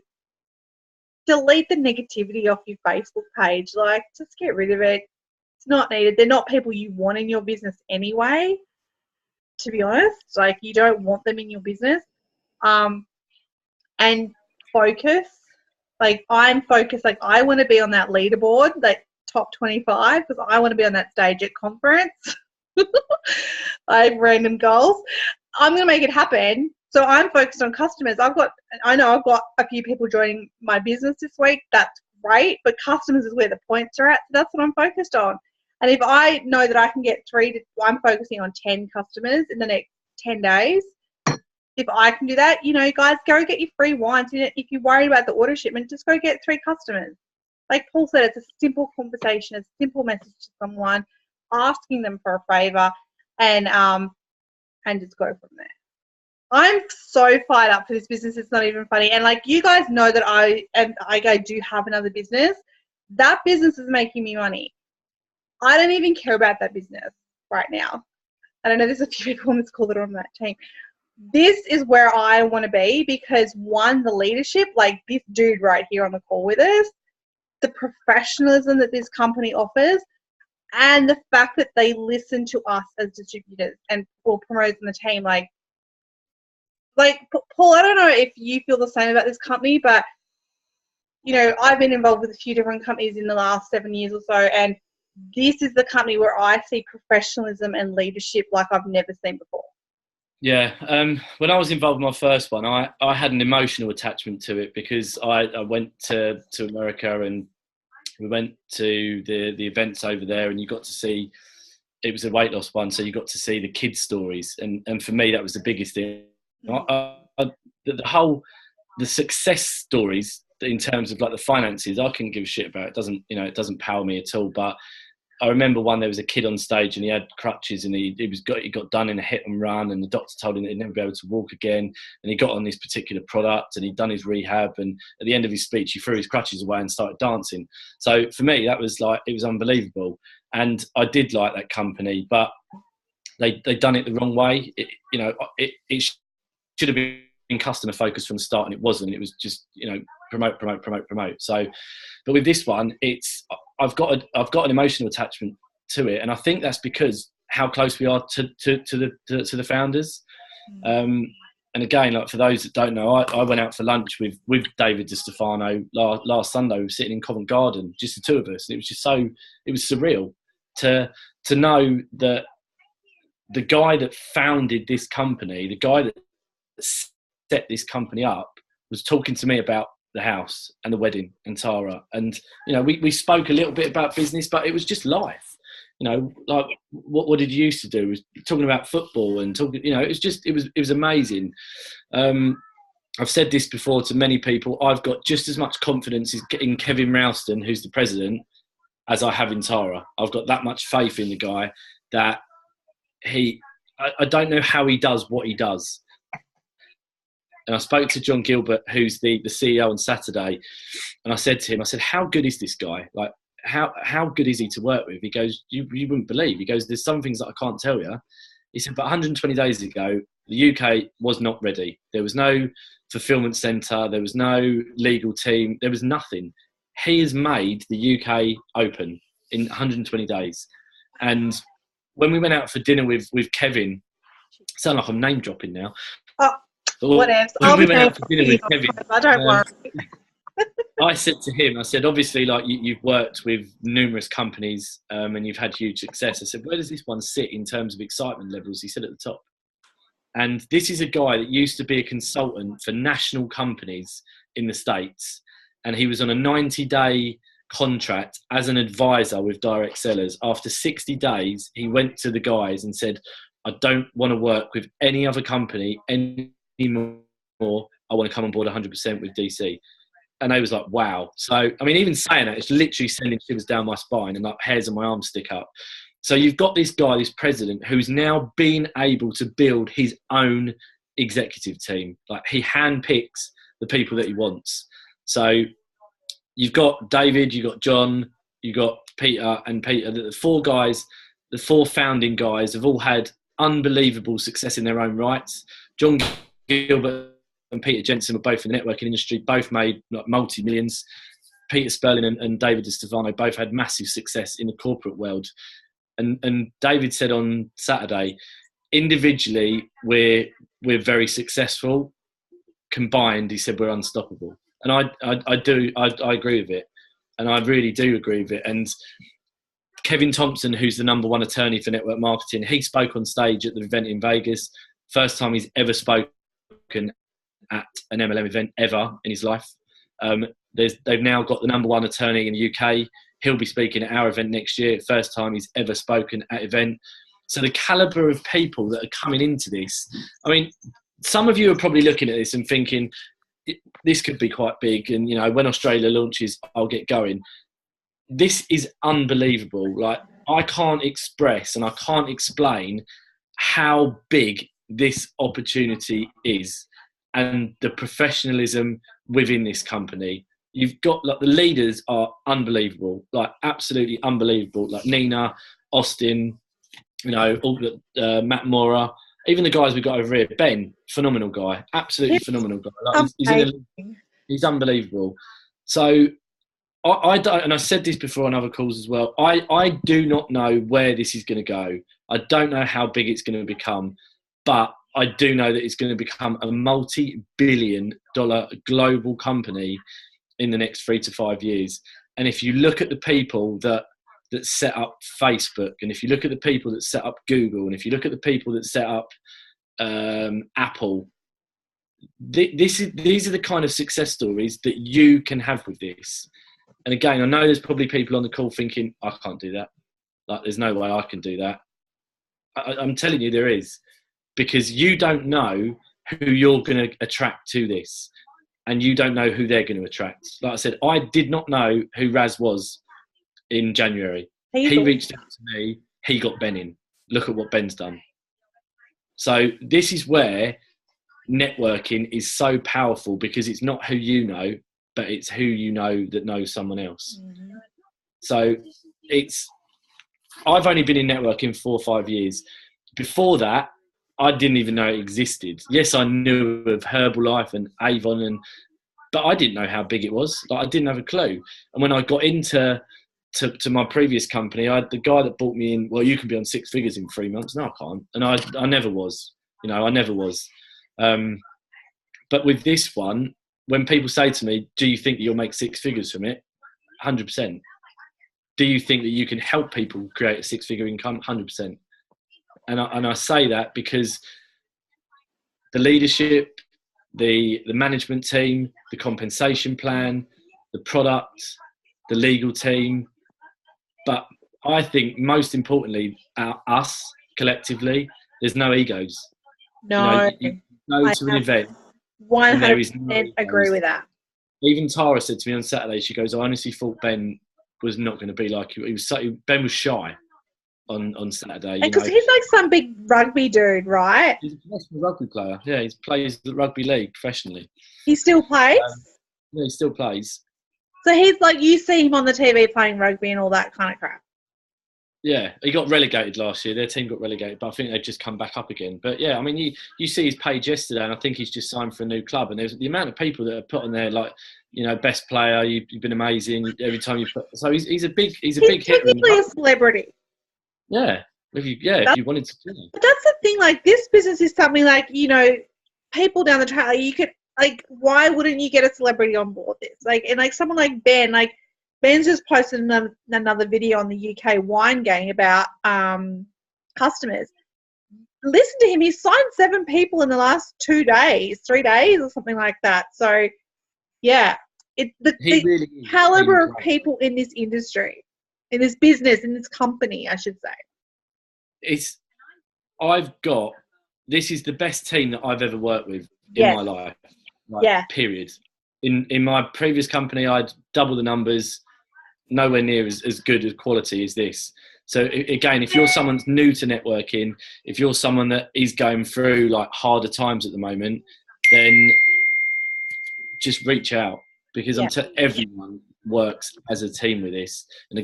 Delete the negativity off your Facebook page. Like, just get rid of it. It's not needed. They're not people you want in your business anyway, to be honest. Like, you don't want them in your business. And focus. Like, I'm focused. Like, I want to be on that leaderboard, that top 25, because I want to be on that stage at conference. I have random goals. I'm going to make it happen. So I'm focused on customers. I know I've got a few people joining my business this week. That's great. But customers is where the points are at. So that's what I'm focused on. And if I know that I can get I'm focusing on 10 customers in the next 10 days. If I can do that, guys, go get your free wines. If you're worried about the order shipment, just go get 3 customers. Like Paul said, it's a simple conversation, a simple message to someone, asking them for a favor, and just go from there. I'm so fired up for this business. It's not even funny. And like, you guys know that I do have another business. That business is making me money. I don't even care about that business right now. And I know there's a few people on this call that are on that team. This is where I want to be because, one, the leadership, like this dude right here on the call with us, the professionalism that this company offers, and the fact that they listen to us as distributors and or promoters in the team. Like, Paul, I don't know if you feel the same about this company, but, I've been involved with a few different companies in the last 7 years or so, and this is the company where I see professionalism and leadership like I've never seen before. Yeah. When I was involved in my first one, I had an emotional attachment to it because I went to America and we went to the events over there, and you got to see, it was a weight loss one, so you got to see the kids' stories. And for me, that was the biggest thing. The success stories in terms of like the finances, I couldn't give a shit about. It doesn't power me at all. But I remember there was a kid on stage and he had crutches and he got done in a hit and run, and the doctor told him that he'd never be able to walk again. And he got on this particular product and he'd done his rehab, and at the end of his speech, he threw his crutches away and started dancing. So for me, that was like, it was unbelievable. And I did like that company, but they done it the wrong way. It should have been customer focused from the start, and it wasn't. It was just promote. So, but with this one, I've got an emotional attachment to it, and I think that's because how close we are to the founders. And again, like for those that don't know, I went out for lunch with David DiStefano last Sunday. We were sitting in Covent Garden, just the two of us, and it was just it was surreal to know that the guy that founded this company, the guy that set this company up, was talking to me about the house and the wedding and Tara, and we spoke a little bit about business, but it was just life. Like what did you used to do? It was talking about football and talking. It was amazing. I've said this before to many people. I've got just as much confidence in Kevin Ralston, who's the president, as I have in Tara. I've got that much faith in the guy that I don't know how he does what he does. And I spoke to John Gilbert, who's the CEO, on Saturday, and I said to him, how good is this guy? Like, how good is he to work with? He goes, you wouldn't believe. He goes, there's some things that I can't tell you. He said, but 120 days ago, the UK was not ready. There was no fulfillment centre. There was no legal team. There was nothing. He has made the UK open in 120 days. And when we went out for dinner with Kevin, sound like I'm name dropping now. Whatever. When we went out for dinner with Kevin, I don't worry. I said to him, obviously, like you've worked with numerous companies and you've had huge success. I said, where does this one sit in terms of excitement levels? He said, at the top. And this is a guy that used to be a consultant for national companies in the States. And he was on a 90-day contract as an advisor with direct sellers. After 60 days, he went to the guys and said, I don't want to work with any other company anymore. I want to come on board 100% with DC. And they was like, wow. So, I mean, even saying that, it's literally sending shivers down my spine and like hairs on my arms stick up. So you've got this guy, this president, who's now been able to build his own executive team. Like, he handpicks the people that he wants. So you've got David, you've got John, you've got Peter and Peter. The four guys, the four founding guys, have all had unbelievable success in their own rights. John Gilbert and Peter Jensen were both in the networking industry, both made like multi-millions. Peter Sperling and David DiStefano both had massive success in the corporate world. And David said on Saturday, individually, we're very successful. Combined, he said, we're unstoppable. And I agree with it. And I really do agree with it. And Kevin Thompson, who's the #1 attorney for network marketing, he spoke on stage at the event in Vegas. First time he's ever spoken at an MLM event ever in his life. They've now got the #1 attorney in the UK. He'll be speaking at our event next year. First time he's ever spoken at an event. So the caliber of people that are coming into this, I mean, some of you are probably looking at this and thinking, this could be quite big. And, you know, when Australia launches, I'll get going. This is unbelievable. Like, I can't express and I can't explain how big this opportunity is and the professionalism within this company. You've got, like, the leaders are unbelievable, like absolutely unbelievable. Like Nina, Austin, you know, all the, Matt Mora, even the guys we've got over here. Ben, phenomenal guy, absolutely phenomenal guy. Like, he's unbelievable. So I don't, and I said this before on other calls as well, I do not know where this is going to go. I don't know how big it's going to become, but I do know that it's going to become a multi-billion-dollar global company in the next 3 to 5 years. And if you look at the people that set up Facebook, and if you look at the people that set up Google, and if you look at the people that set up Apple, these are the kind of success stories that you can have with this. And again, I know there's probably people on the call thinking, I can't do that. Like, there's no way I can do that. I'm telling you there is, because you don't know who you're going to attract to this, and you don't know who they're going to attract. Like I said, I did not know who Raz was in January. He reached out to me. He got Ben in. Look at what Ben's done. So this is where networking is so powerful, because it's not who you know, but it's who you know that knows someone else. Mm-hmm. So I've only been in networking 4 or 5 years. Before that, I didn't even know it existed. Yes, I knew of Herbalife and Avon, but I didn't know how big it was. Like, I didn't have a clue. And when I got into my previous company, the guy that brought me in, well, you can be on 6 figures in 3 months. No, I can't. And I never was. You know, I never was. But with this one, when people say to me, do you think that you'll make 6 figures from it? 100%. Do you think that you can help people create a 6-figure income? 100%. And I say that because the leadership, the management team, the compensation plan, the product, the legal team, but I think most importantly, us collectively, there's no egos. No, you go to an event. 100% agree with that. Even Tara said to me on Saturday, she goes, I honestly thought Ben was not going to be like you. Ben was shy on Saturday. Because he's like some big rugby dude, right? He's a professional rugby player. Yeah, he plays the rugby league professionally. He still plays? Yeah, he still plays. So he's like, you see him on the TV playing rugby and all that kind of crap. Yeah, he got relegated last year. Their team got relegated, but I think they've just come back up again. But yeah, I mean, you see his page yesterday, and I think he's just signed for a new club. And there's the amount of people that are put on there, like, you know, best player. You've been amazing every time you put. So he's a big hitter. He's technically a celebrity. Yeah, if you wanted to. Yeah. But that's the thing. Like, this business is something like, you know, people down the track. Like, you could, like, why wouldn't you get a celebrity on board this? Like, and like someone like Ben, like. Ben's just posted another video on the UK wine gang about customers. Listen to him. He's signed 7 people in the last 3 days or something like that. So, yeah, the really caliber of people in this industry, in this business, in this company, I should say. this is the best team that I've ever worked with in Yes. my life. Yeah. Period. In my previous company, I'd double the numbers, nowhere near as good a quality as this. So again, if you're someone new to networking, if you're someone that is going through like harder times at the moment, then just reach out, because everyone works as a team with this. And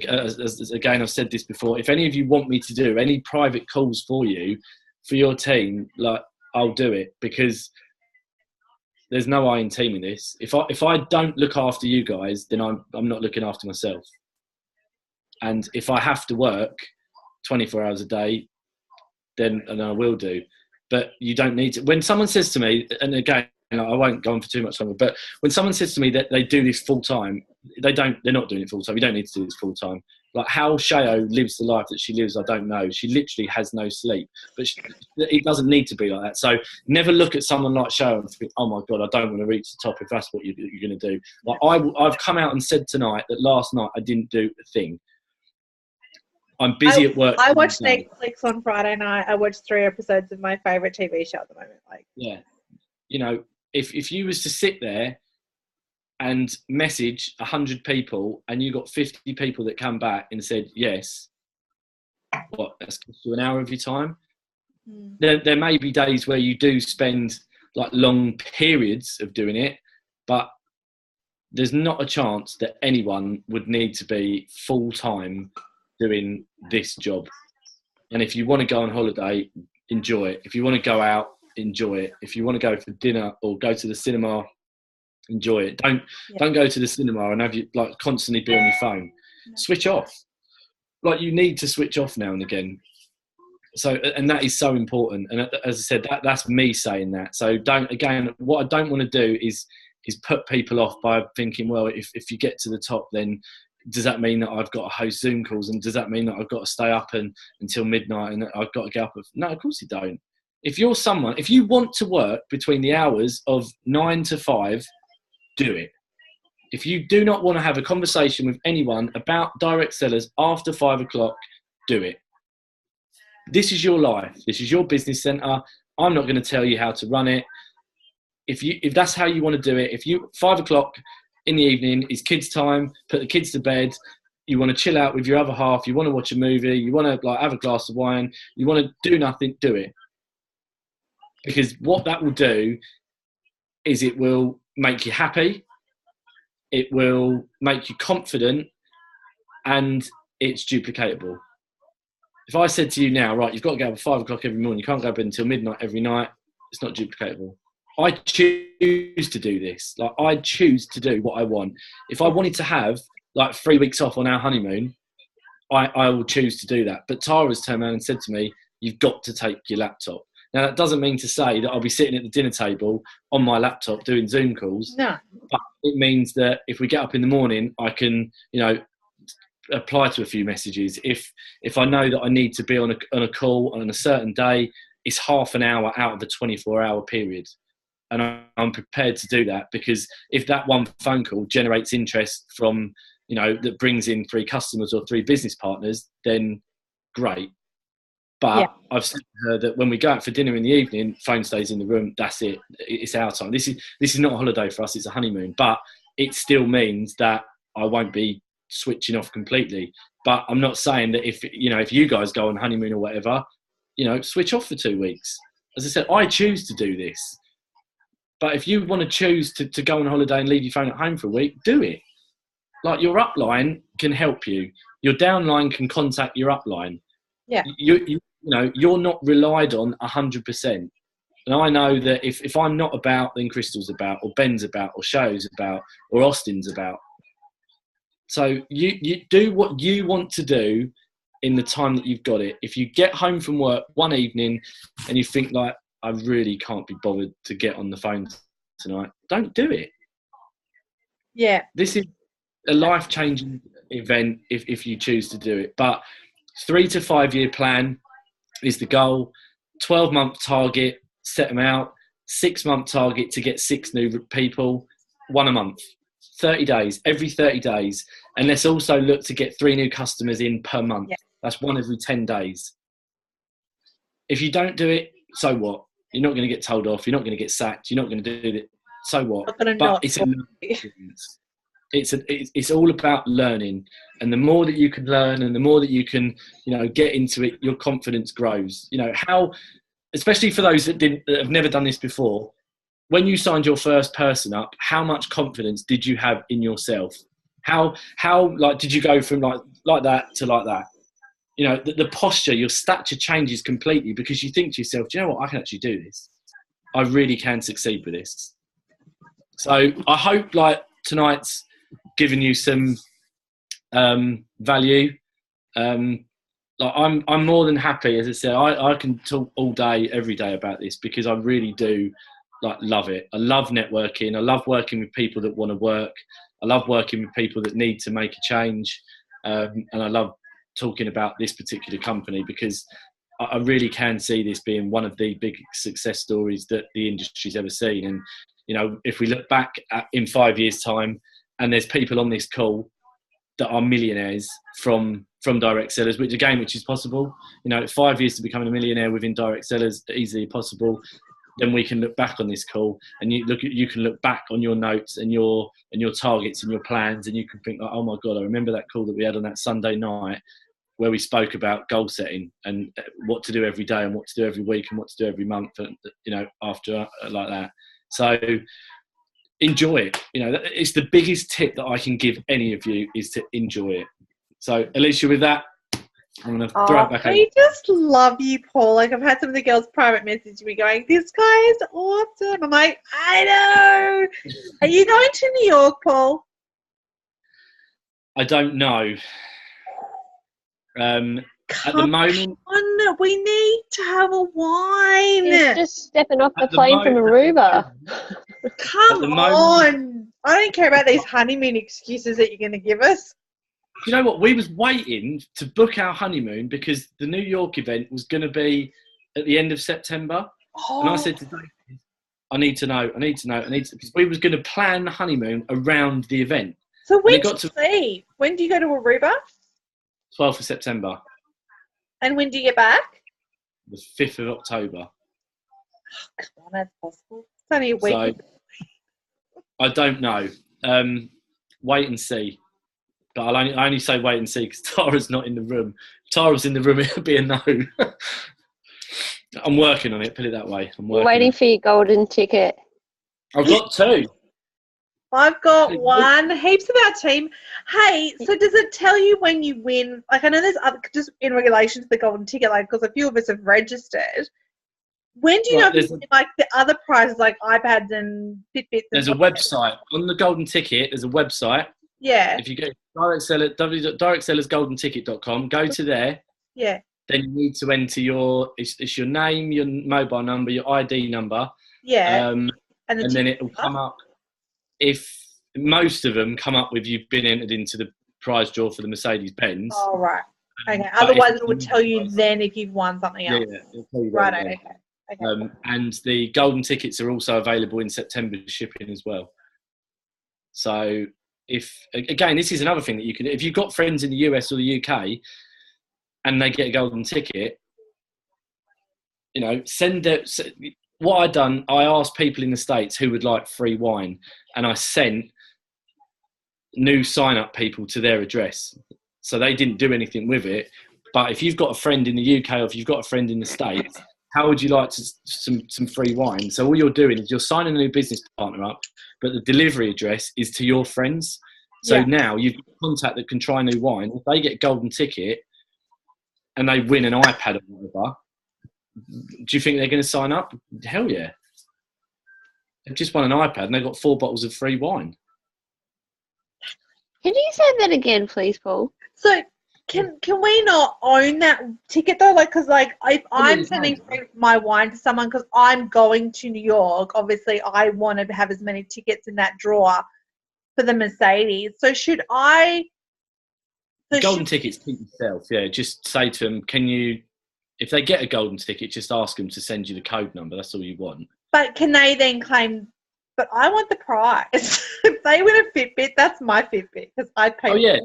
again, I've said this before, if any of you want me to do any private calls for you, for your team, like, I'll do it, because there's no I in team in this. If I don't look after you guys, then I'm not looking after myself. And if I have to work 24 hours a day, then I will do. But you don't need to. When someone says to me, and again, I won't go on for too much longer, but when someone says to me that they do this full time, they're not doing it full time. You don't need to do this full time. Like how Shayo lives the life that she lives, I don't know. She literally has no sleep, but it doesn't need to be like that. So never look at someone like Shayo and think, oh my God, I don't want to reach the top if that's what you're going to do. Like I've come out and said tonight that last night I didn't do a thing. I'm busy at work. I watched Netflix on Friday night. I watched 3 episodes of my favourite TV show at the moment. Yeah. You know, if you was to sit there and message 100 people and you got 50 people that come back and said yes, that's cost you an hour of your time. There may be days where you do spend like long periods of doing it, but there's not a chance that anyone would need to be full time doing this job. And if you want to go on holiday, enjoy it. If you want to go out, enjoy it. If you want to go for dinner or go to the cinema, enjoy it. Don't go to the cinema and have you like constantly be on your phone. Switch off. Like you need to switch off now and again. So, and that is so important. And as I said, that's me saying that. So what I don't want to do is put people off by thinking, well, if you get to the top, then does that mean that I've got to host Zoom calls, and does that mean that I've got to stay up until midnight and I've got to get up? No, of course you don't. If you want to work between the hours of 9 to 5, do it. If you do not want to have a conversation with anyone about direct sellers after 5 o'clock, do it. This is your life. This is your business centre. I'm not going to tell you how to run it. If that's how you want to do it, 5 o'clock in the evening is kids' time, put the kids to bed, you want to chill out with your other half, you want to watch a movie, you want to like have a glass of wine, you want to do nothing, do it. Because what that will do is it will make you happy, it will make you confident, and it's duplicatable. If I said to you now, right, you've got to go up at 5 o'clock every morning, you can't go to bed until midnight every night, it's not duplicatable. I choose to do this. Like I choose to do what I want. If I wanted to have like 3 weeks off on our honeymoon, I will choose to do that. But Tara's turned around and said to me, you've got to take your laptop. Now that doesn't mean to say that I'll be sitting at the dinner table on my laptop doing Zoom calls. No. But it means that if we get up in the morning, I can, apply to a few messages. If I know that I need to be on a call on a certain day, it's half an hour out of a 24-hour period. And I'm prepared to do that, because if that one phone call generates interest from, that brings in 3 customers or 3 business partners, then great. But I've said to her that when we go out for dinner in the evening, phone stays in the room. That's it. It's our time. This is not a holiday for us. It's a honeymoon. But it still means that I won't be switching off completely. But I'm not saying that if you guys go on honeymoon or whatever, switch off for 2 weeks. As I said, I choose to do this. But if you want to choose to go on holiday and leave your phone at home for a week, do it. Like your upline can help you. Your downline can contact your upline. Yeah. You're not relied on 100%. And I know that if I'm not about, then Crystal's about, or Ben's about, or Show's about, or Austin's about. So you do what you want to do in the time that you've got it. If you get home from work one evening and you think like, I really can't be bothered to get on the phone tonight, don't do it. Yeah. This is a life-changing event if you choose to do it. But 3 to 5 year plan is the goal. 12-month target, set them out. 6-month target to get 6 new people, 1 a month. 30 days, every 30 days. And let's also look to get 3 new customers in per month. Yeah. That's 1 every 10 days. if you don't do it, so what? You're not going to get told off. You're not going to get sacked. You're not going to do it. So what? But it's a it's all about learning, and the more that you can learn and the more that you can get into it, your confidence grows. How, especially for those that have never done this before, when you signed your first person up, how much confidence did you have in yourself? How like did you go from like that to like that? The posture, your stature changes completely, because you think to yourself, do you know what, I can actually do this. I really can succeed with this. So I hope tonight's given you some value. I'm more than happy. As I said, I can talk all day, every day about this, because I really do love it. I love networking. I love working with people that want to work. I love working with people that need to make a change. And I love talking about this particular company, because I really can see this being one of the big success stories that the industry's ever seen. And if we look back in 5 years' time, and there's people on this call that are millionaires from direct sellers, which is possible. 5 years to becoming a millionaire within direct sellers, easily possible. Then we can look back on this call, and you can look back on your notes and your targets and your plans, and you can think, oh my God, I remember that call that we had on that Sunday night where we spoke about goal setting and what to do every day and what to do every week and what to do every month, and after like that. So enjoy it. It's the biggest tip that I can give any of you, is to enjoy it. So Alicia, with that, I'm going to throw it back over. I just love you, Paul. I've had some of the girls private message me going, this guy is awesome. I'm like, I know. Are you going to New York, Paul? I don't know. At the moment, on, we need to have a wine. He's just stepping off the plane from Aruba. Come on. I don't care about these honeymoon excuses that you're going to give us. You know what? We was waiting to book our honeymoon because the New York event was going to be at the end of September. Oh. And I said to David, I need to know, because we was going to plan the honeymoon around the event. So when do you go to Aruba? 12th of September. And when do you get back? The 5th of October. Oh, come on, that's possible. It's only a week. So, I don't know. Wait and see. But I only say wait and see because Tara's not in the room. If Tara was in the room, it would be a no. I'm working on it, put it that way. Waiting for your golden ticket. I've got 2. I've got 1. Heaps of our team. Hey, so does it tell you when you win? Like, I know there's other, just in relation to the golden ticket, like, because a few of us have registered. When do you know if you win, like, the other prizes, like iPads and Fitbits? There's a website. On the golden ticket, there's a website. Yeah. If you go to directsellersgolden-ticket.com, go to there. Yeah. Then you need to enter it's your name, your mobile number, your ID number. Yeah. And then it will come up. If most of them come up with you've been entered into the prize draw for the Mercedes-Benz. Oh, right. Okay. Otherwise, it would tell you then if you've won something else. Yeah, it'll tell you right. Okay. And the golden tickets are also available in September shipping as well. So this is another thing that you can, if you've got friends in the US or the UK and they get a golden ticket, what I done, I asked people in the States who would like free wine, and I sent new sign-up people to their address. So they didn't do anything with it. But if you've got a friend in the UK or if you've got a friend in the States, how would you like some free wine? So all you're doing is you're signing a new business partner up, but the delivery address is to your friends. So now you've got a contact that can try new wine. If they get a golden ticket and they win an iPad or whatever, do you think they're going to sign up? Hell yeah. They've just won an iPad and they've got 4 bottles of free wine. Can you say that again, please, Paul? So can we not own that ticket though? Like, because like if I'm sending my wine to someone because I'm going to New York, obviously I want to have as many tickets in that drawer for the Mercedes. So should I? Golden tickets, keep yourself. Yeah, just say to them, can you? If they get a golden ticket, just ask them to send you the code number. That's all you want. But can they then claim, but I want the prize. If they win a Fitbit, that's my Fitbit because I pay. Oh, yeah.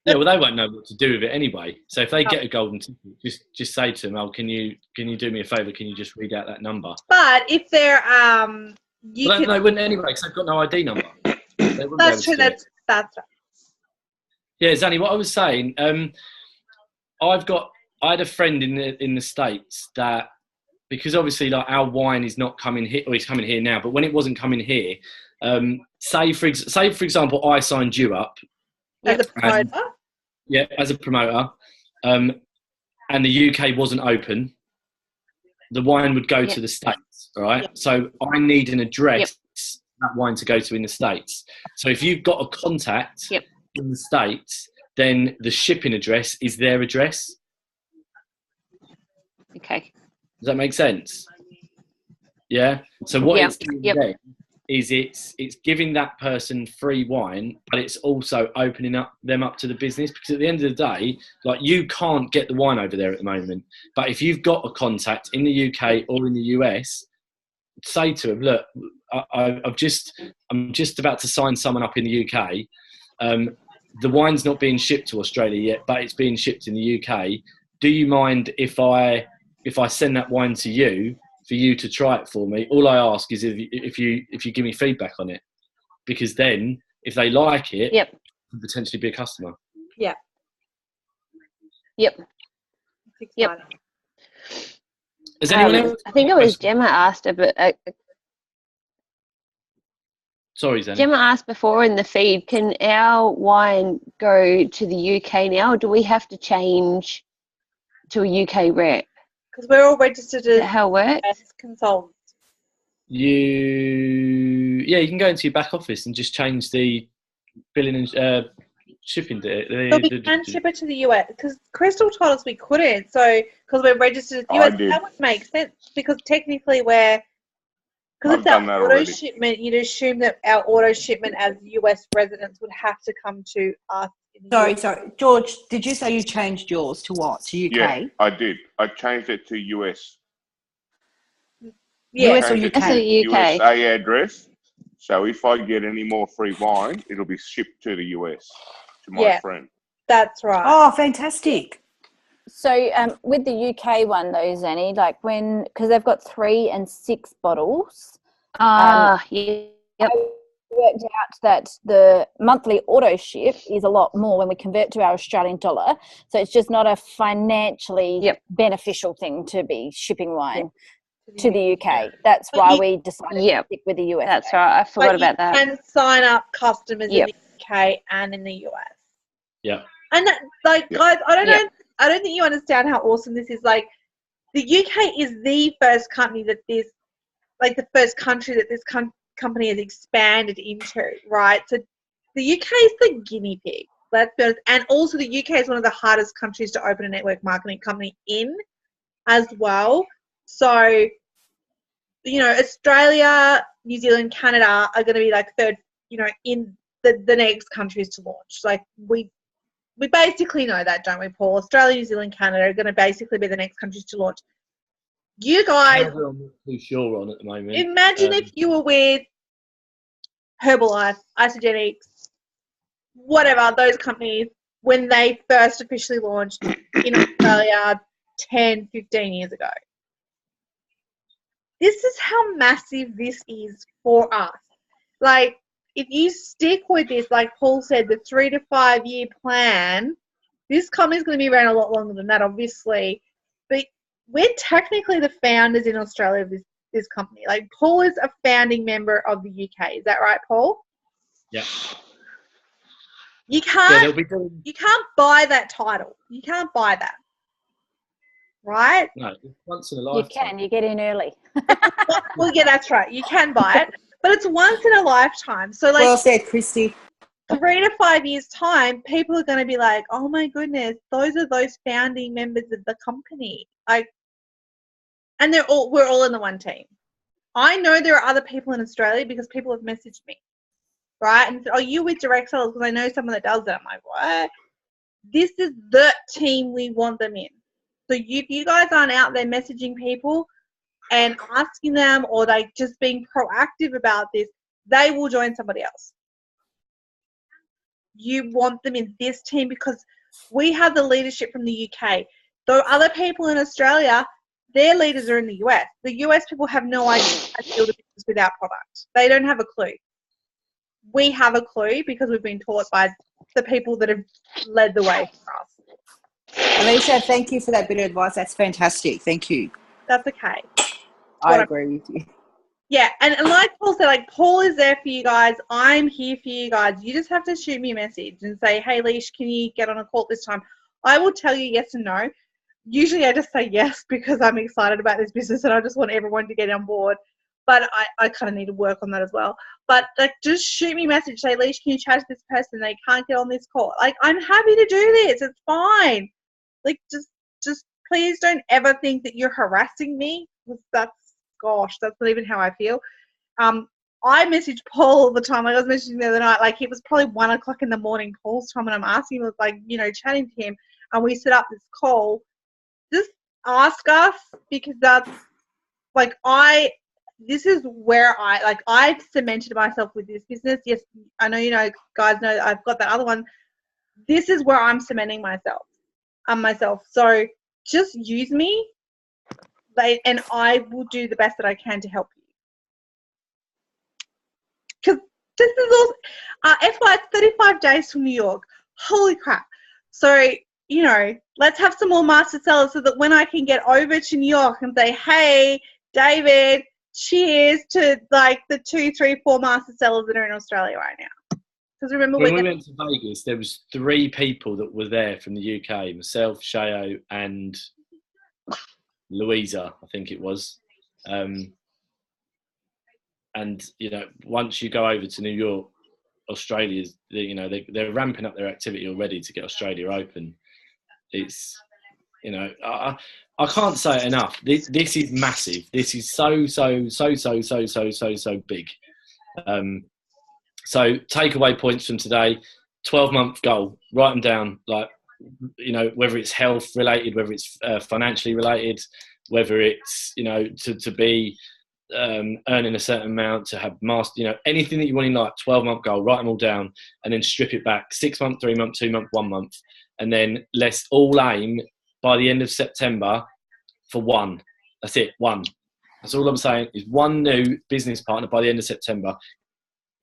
Yeah, well, they won't know what to do with it anyway. So if they get a golden ticket, just say to them, "Oh, can you do me a favour? Can you just read out that number?" But if they're they wouldn't anyway because they've got no ID number. They wouldn't that's be able true. to do it. That's right. Yeah, Zanny, what I was saying, I had a friend in the States that, because obviously like our wine is not coming here, or it's coming here now, but when it wasn't coming here, say for example, I signed you up As a promoter. as a promoter, and the UK wasn't open, the wine would go to the States, all right? Yep. So I need an address that wine to go to in the States. So if you've got a contact in the States, then the shipping address is their address. Okay. Does that make sense? Yeah. So what it's doing then is it's giving that person free wine, but it's also opening them up to the business, because at the end of the day, like, you can't get the wine over there at the moment. But if you've got a contact in the UK or in the US, say to them, look, I'm just about to sign someone up in the UK. The wine's not being shipped to Australia yet, but it's being shipped in the UK. Do you mind if I send that wine to you for you to try it for me? All I ask is if you give me feedback on it, because then if they like it, could potentially be a customer. Yeah. Yep. Has anyone else? I think it was Gemma asked Sorry, Zen. Gemma asked before in the feed, can our wine go to the UK now, or do we have to change to a UK rep? Because we're all registered as how it works? Consultants. You can go into your back office and just change the billing and shipping. So we can ship it to the US, because Crystal told us we couldn't. So because we're registered as US, that would make sense, because technically because it's our auto shipment. You'd assume that our auto shipment as US residents would have to come to us. Sorry, George, did you say you changed yours to what? To UK? Yeah, I did. I changed it to US. Yeah. US or UK? USA address. So if I get any more free wine, it'll be shipped to the US, to my friend. That's right. Oh, fantastic. So with the UK one though, Zanny, like because they've got 3 and 6 bottles. Yep. I worked out that the monthly auto ship is a lot more when we convert to our Australian dollar. So it's just not a financially beneficial thing to be shipping wine to the UK. That's why we decided to stick with the US. That's right. I forgot about that. You can sign up customers in the UK and in the US. Yeah. And guys, I don't think you understand how awesome this is. Like, the UK is the first company that the first country that this company has expanded into, right? So the UK is the guinea pig, let's be honest. And also the UK is one of the hardest countries to open a network marketing company in as well. So, Australia, New Zealand, Canada are going to be like third, in the next countries to launch. Like, we basically know that, don't we, Paul? Australia, New Zealand, Canada are going to basically be the next countries to launch. You guys, I'm not too sure on at the moment. Imagine if you were with Herbalife, Isogenics, whatever, those companies, when they first officially launched in Australia 10, 15 years ago. This is how massive this is for us. Like, if you stick with this, like Paul said, the 3 to 5 year plan, this company's going to be around a lot longer than that, obviously. But we're technically the founders in Australia of this company. Like, Paul is a founding member of the UK. Is that right, Paul? Yeah. You can't buy that title. You can't buy that. Right? No, once in a lifetime. You can. You get in early. Well, yeah, that's right. You can buy it. But it's once in a lifetime. So, like, well said, Christy. 3 to 5 years' time, people are going to be like, oh, my goodness, those are those founding members of the company. And we're all in the one team. I know there are other people in Australia because people have messaged me, right? And said, oh, you with Direct Sellers? Because I know someone that does that. I'm like, what? This is the team we want them in. So if you guys aren't out there messaging people and asking them, or they just being proactive about this, they will join somebody else. you want them in this team because we have the leadership from the UK. Though other people in Australia, their leaders are in the US. The US people have no idea how to build a business without product. They don't have a clue. We have a clue because we've been taught by the people that have led the way for us. Alicia, thank you for that bit of advice. That's fantastic. Thank you. That's okay. I agree with you. Yeah, and like Paul said, like Paul is there for you guys. I'm here for you guys. You just have to shoot me a message and say, hey, Leash, can you get on a call this time? I will tell you yes and no. Usually I just say yes because I'm excited about this business and I just want everyone to get on board. But I kind of need to work on that as well. But like, just shoot me a message. Say, Leash, can you chat to this person? They can't get on this call. Like, I'm happy to do this. It's fine. Like, just please don't ever think that you're harassing me. That's not even how I feel. I message Paul all the time. Like I was messaging the other night, like it was probably 1 o'clock in the morning, Paul's time, and I'm asking him, like, you know, chatting to him, and we set up this call. Just ask us because that's like this is where I've cemented myself with this business. Yes, I know, you know, guys know I've got that other one. This is where I'm cementing myself. So just use me. And I will do the best that I can to help you. Because this is all, FY 35 days from New York. Holy crap. So, you know, let's have some more master sellers so that when I can get over to New York and say, hey, David, cheers to like the 2, 3, 4 master sellers that are in Australia right now. Because remember when we went to Vegas, there was 3 people that were there from the UK, myself, Shayo, and Louisa, I think it was. And, you know, once you go over to New York, Australia's, you know, they're ramping up their activity already to get Australia open. It's, you know, I can't say it enough. This is massive. This is so big. So takeaway points from today, 12-month goal, write them down, like, you know, whether it's health related, whether it's financially related, whether it's, you know, to be earning a certain amount, to have master, you know, anything that you want in life, 12-month goal, write them all down and then strip it back, 6 month, 3 month, 2 month, 1 month. And then let's all aim by the end of September for 1. That's it, 1. That's all I'm saying is 1 new business partner by the end of September.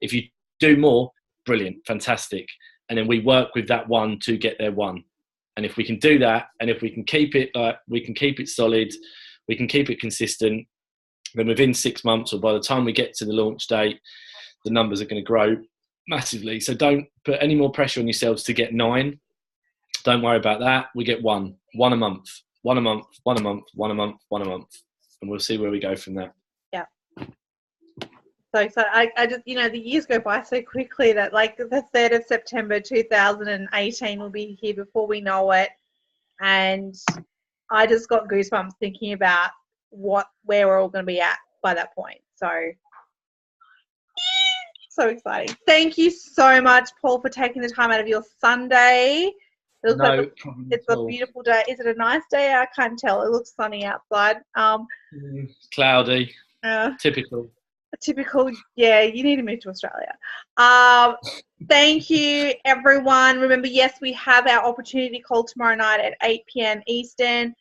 If you do more, brilliant, fantastic. And then we work with that 1 to get there 1. And if we can do that, and if we can keep it, we can keep it solid, we can keep it consistent, then within 6 months or by the time we get to the launch date, the numbers are going to grow massively. So don't put any more pressure on yourselves to get 9. Don't worry about that. We get 1 a month, 1 a month, 1 a month, 1 a month, 1 a month. And we'll see where we go from there. Yeah. So I just, you know, the years go by so quickly that like the 3rd of September 2018 will be here before we know it. And I just got goosebumps thinking about where we're all going to be at by that point. So exciting. Thank you so much, Paul, for taking the time out of your Sunday. It looks like it's a beautiful day. Is it a nice day? I can't tell. It looks sunny outside. Cloudy. Typical. Yeah, you need to move to Australia. Thank you, everyone. Remember, yes, we have our opportunity call tomorrow night at 8 p.m. Eastern.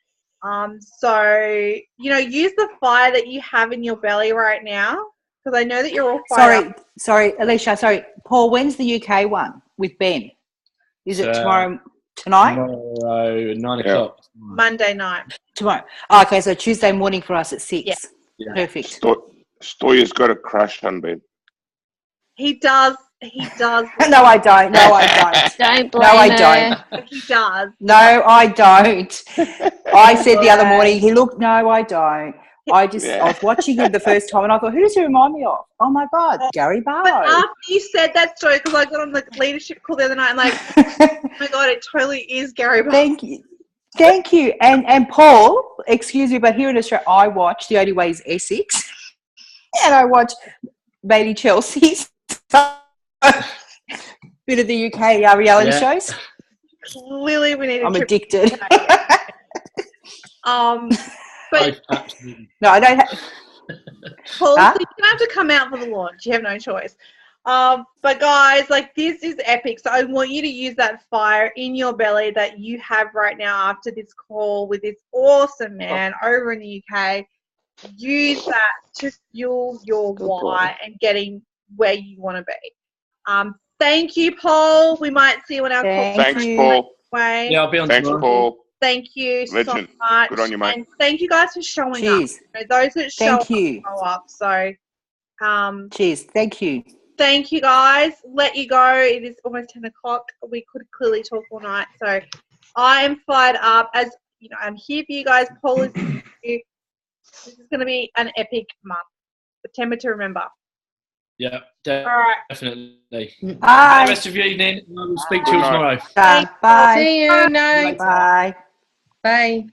So, you know, use the fire that you have in your belly right now, because I know that you're all fired up. Sorry, Alicia. Sorry, Paul. When's the UK one with Ben? Is it tomorrow? Tonight? Tomorrow, 9 o'clock. Monday night. Tomorrow. Oh, okay, so Tuesday morning for us at 6. Yeah. Perfect. Stoya's got a crush on Ben. He does. No, I don't. Don't blame No, I her. don't. He does. No, I don't. I said the other morning, he looked, no, I don't. I was watching him the first time and I thought, who does he remind me of? Oh my God, Gary Barlow. But after you said that story, because I got on the leadership call the other night, I'm like, oh my God, it totally is Gary Barlow. Thank you. And Paul, excuse me, but here in Australia, I watch The Only Way is Essex and I watch Lady Chelsea's bit of the UK reality shows. Clearly, we need. I'm addicted. But absolutely. No, I don't. Paul, so you're gonna have to come out for the launch. You have no choice. But guys, like, this is epic. So I want you to use that fire in your belly that you have right now after this call with this awesome man over in the UK. Use that to fuel your why and getting where you want to be. Thank you, Paul. We might see you on our call. Thanks, Paul. Way. Yeah, I'll be on Thanks, tomorrow. Paul. Thank you Legend. so much. Good on you, mate. And thank you guys for showing Cheers. up. You know, those that show Thank you. up. So, Cheers. Thank you. thank you guys. Let you go. It is almost 10 o'clock. We could clearly talk all night. So I am fired up. As you know, I'm here for you guys. Paul is here. This is going to be an epic month. September to remember. Yeah, All right. definitely. Bye. Have the rest of your evening. I will speak to you tomorrow. Bye. See you. Night. Bye. Bye.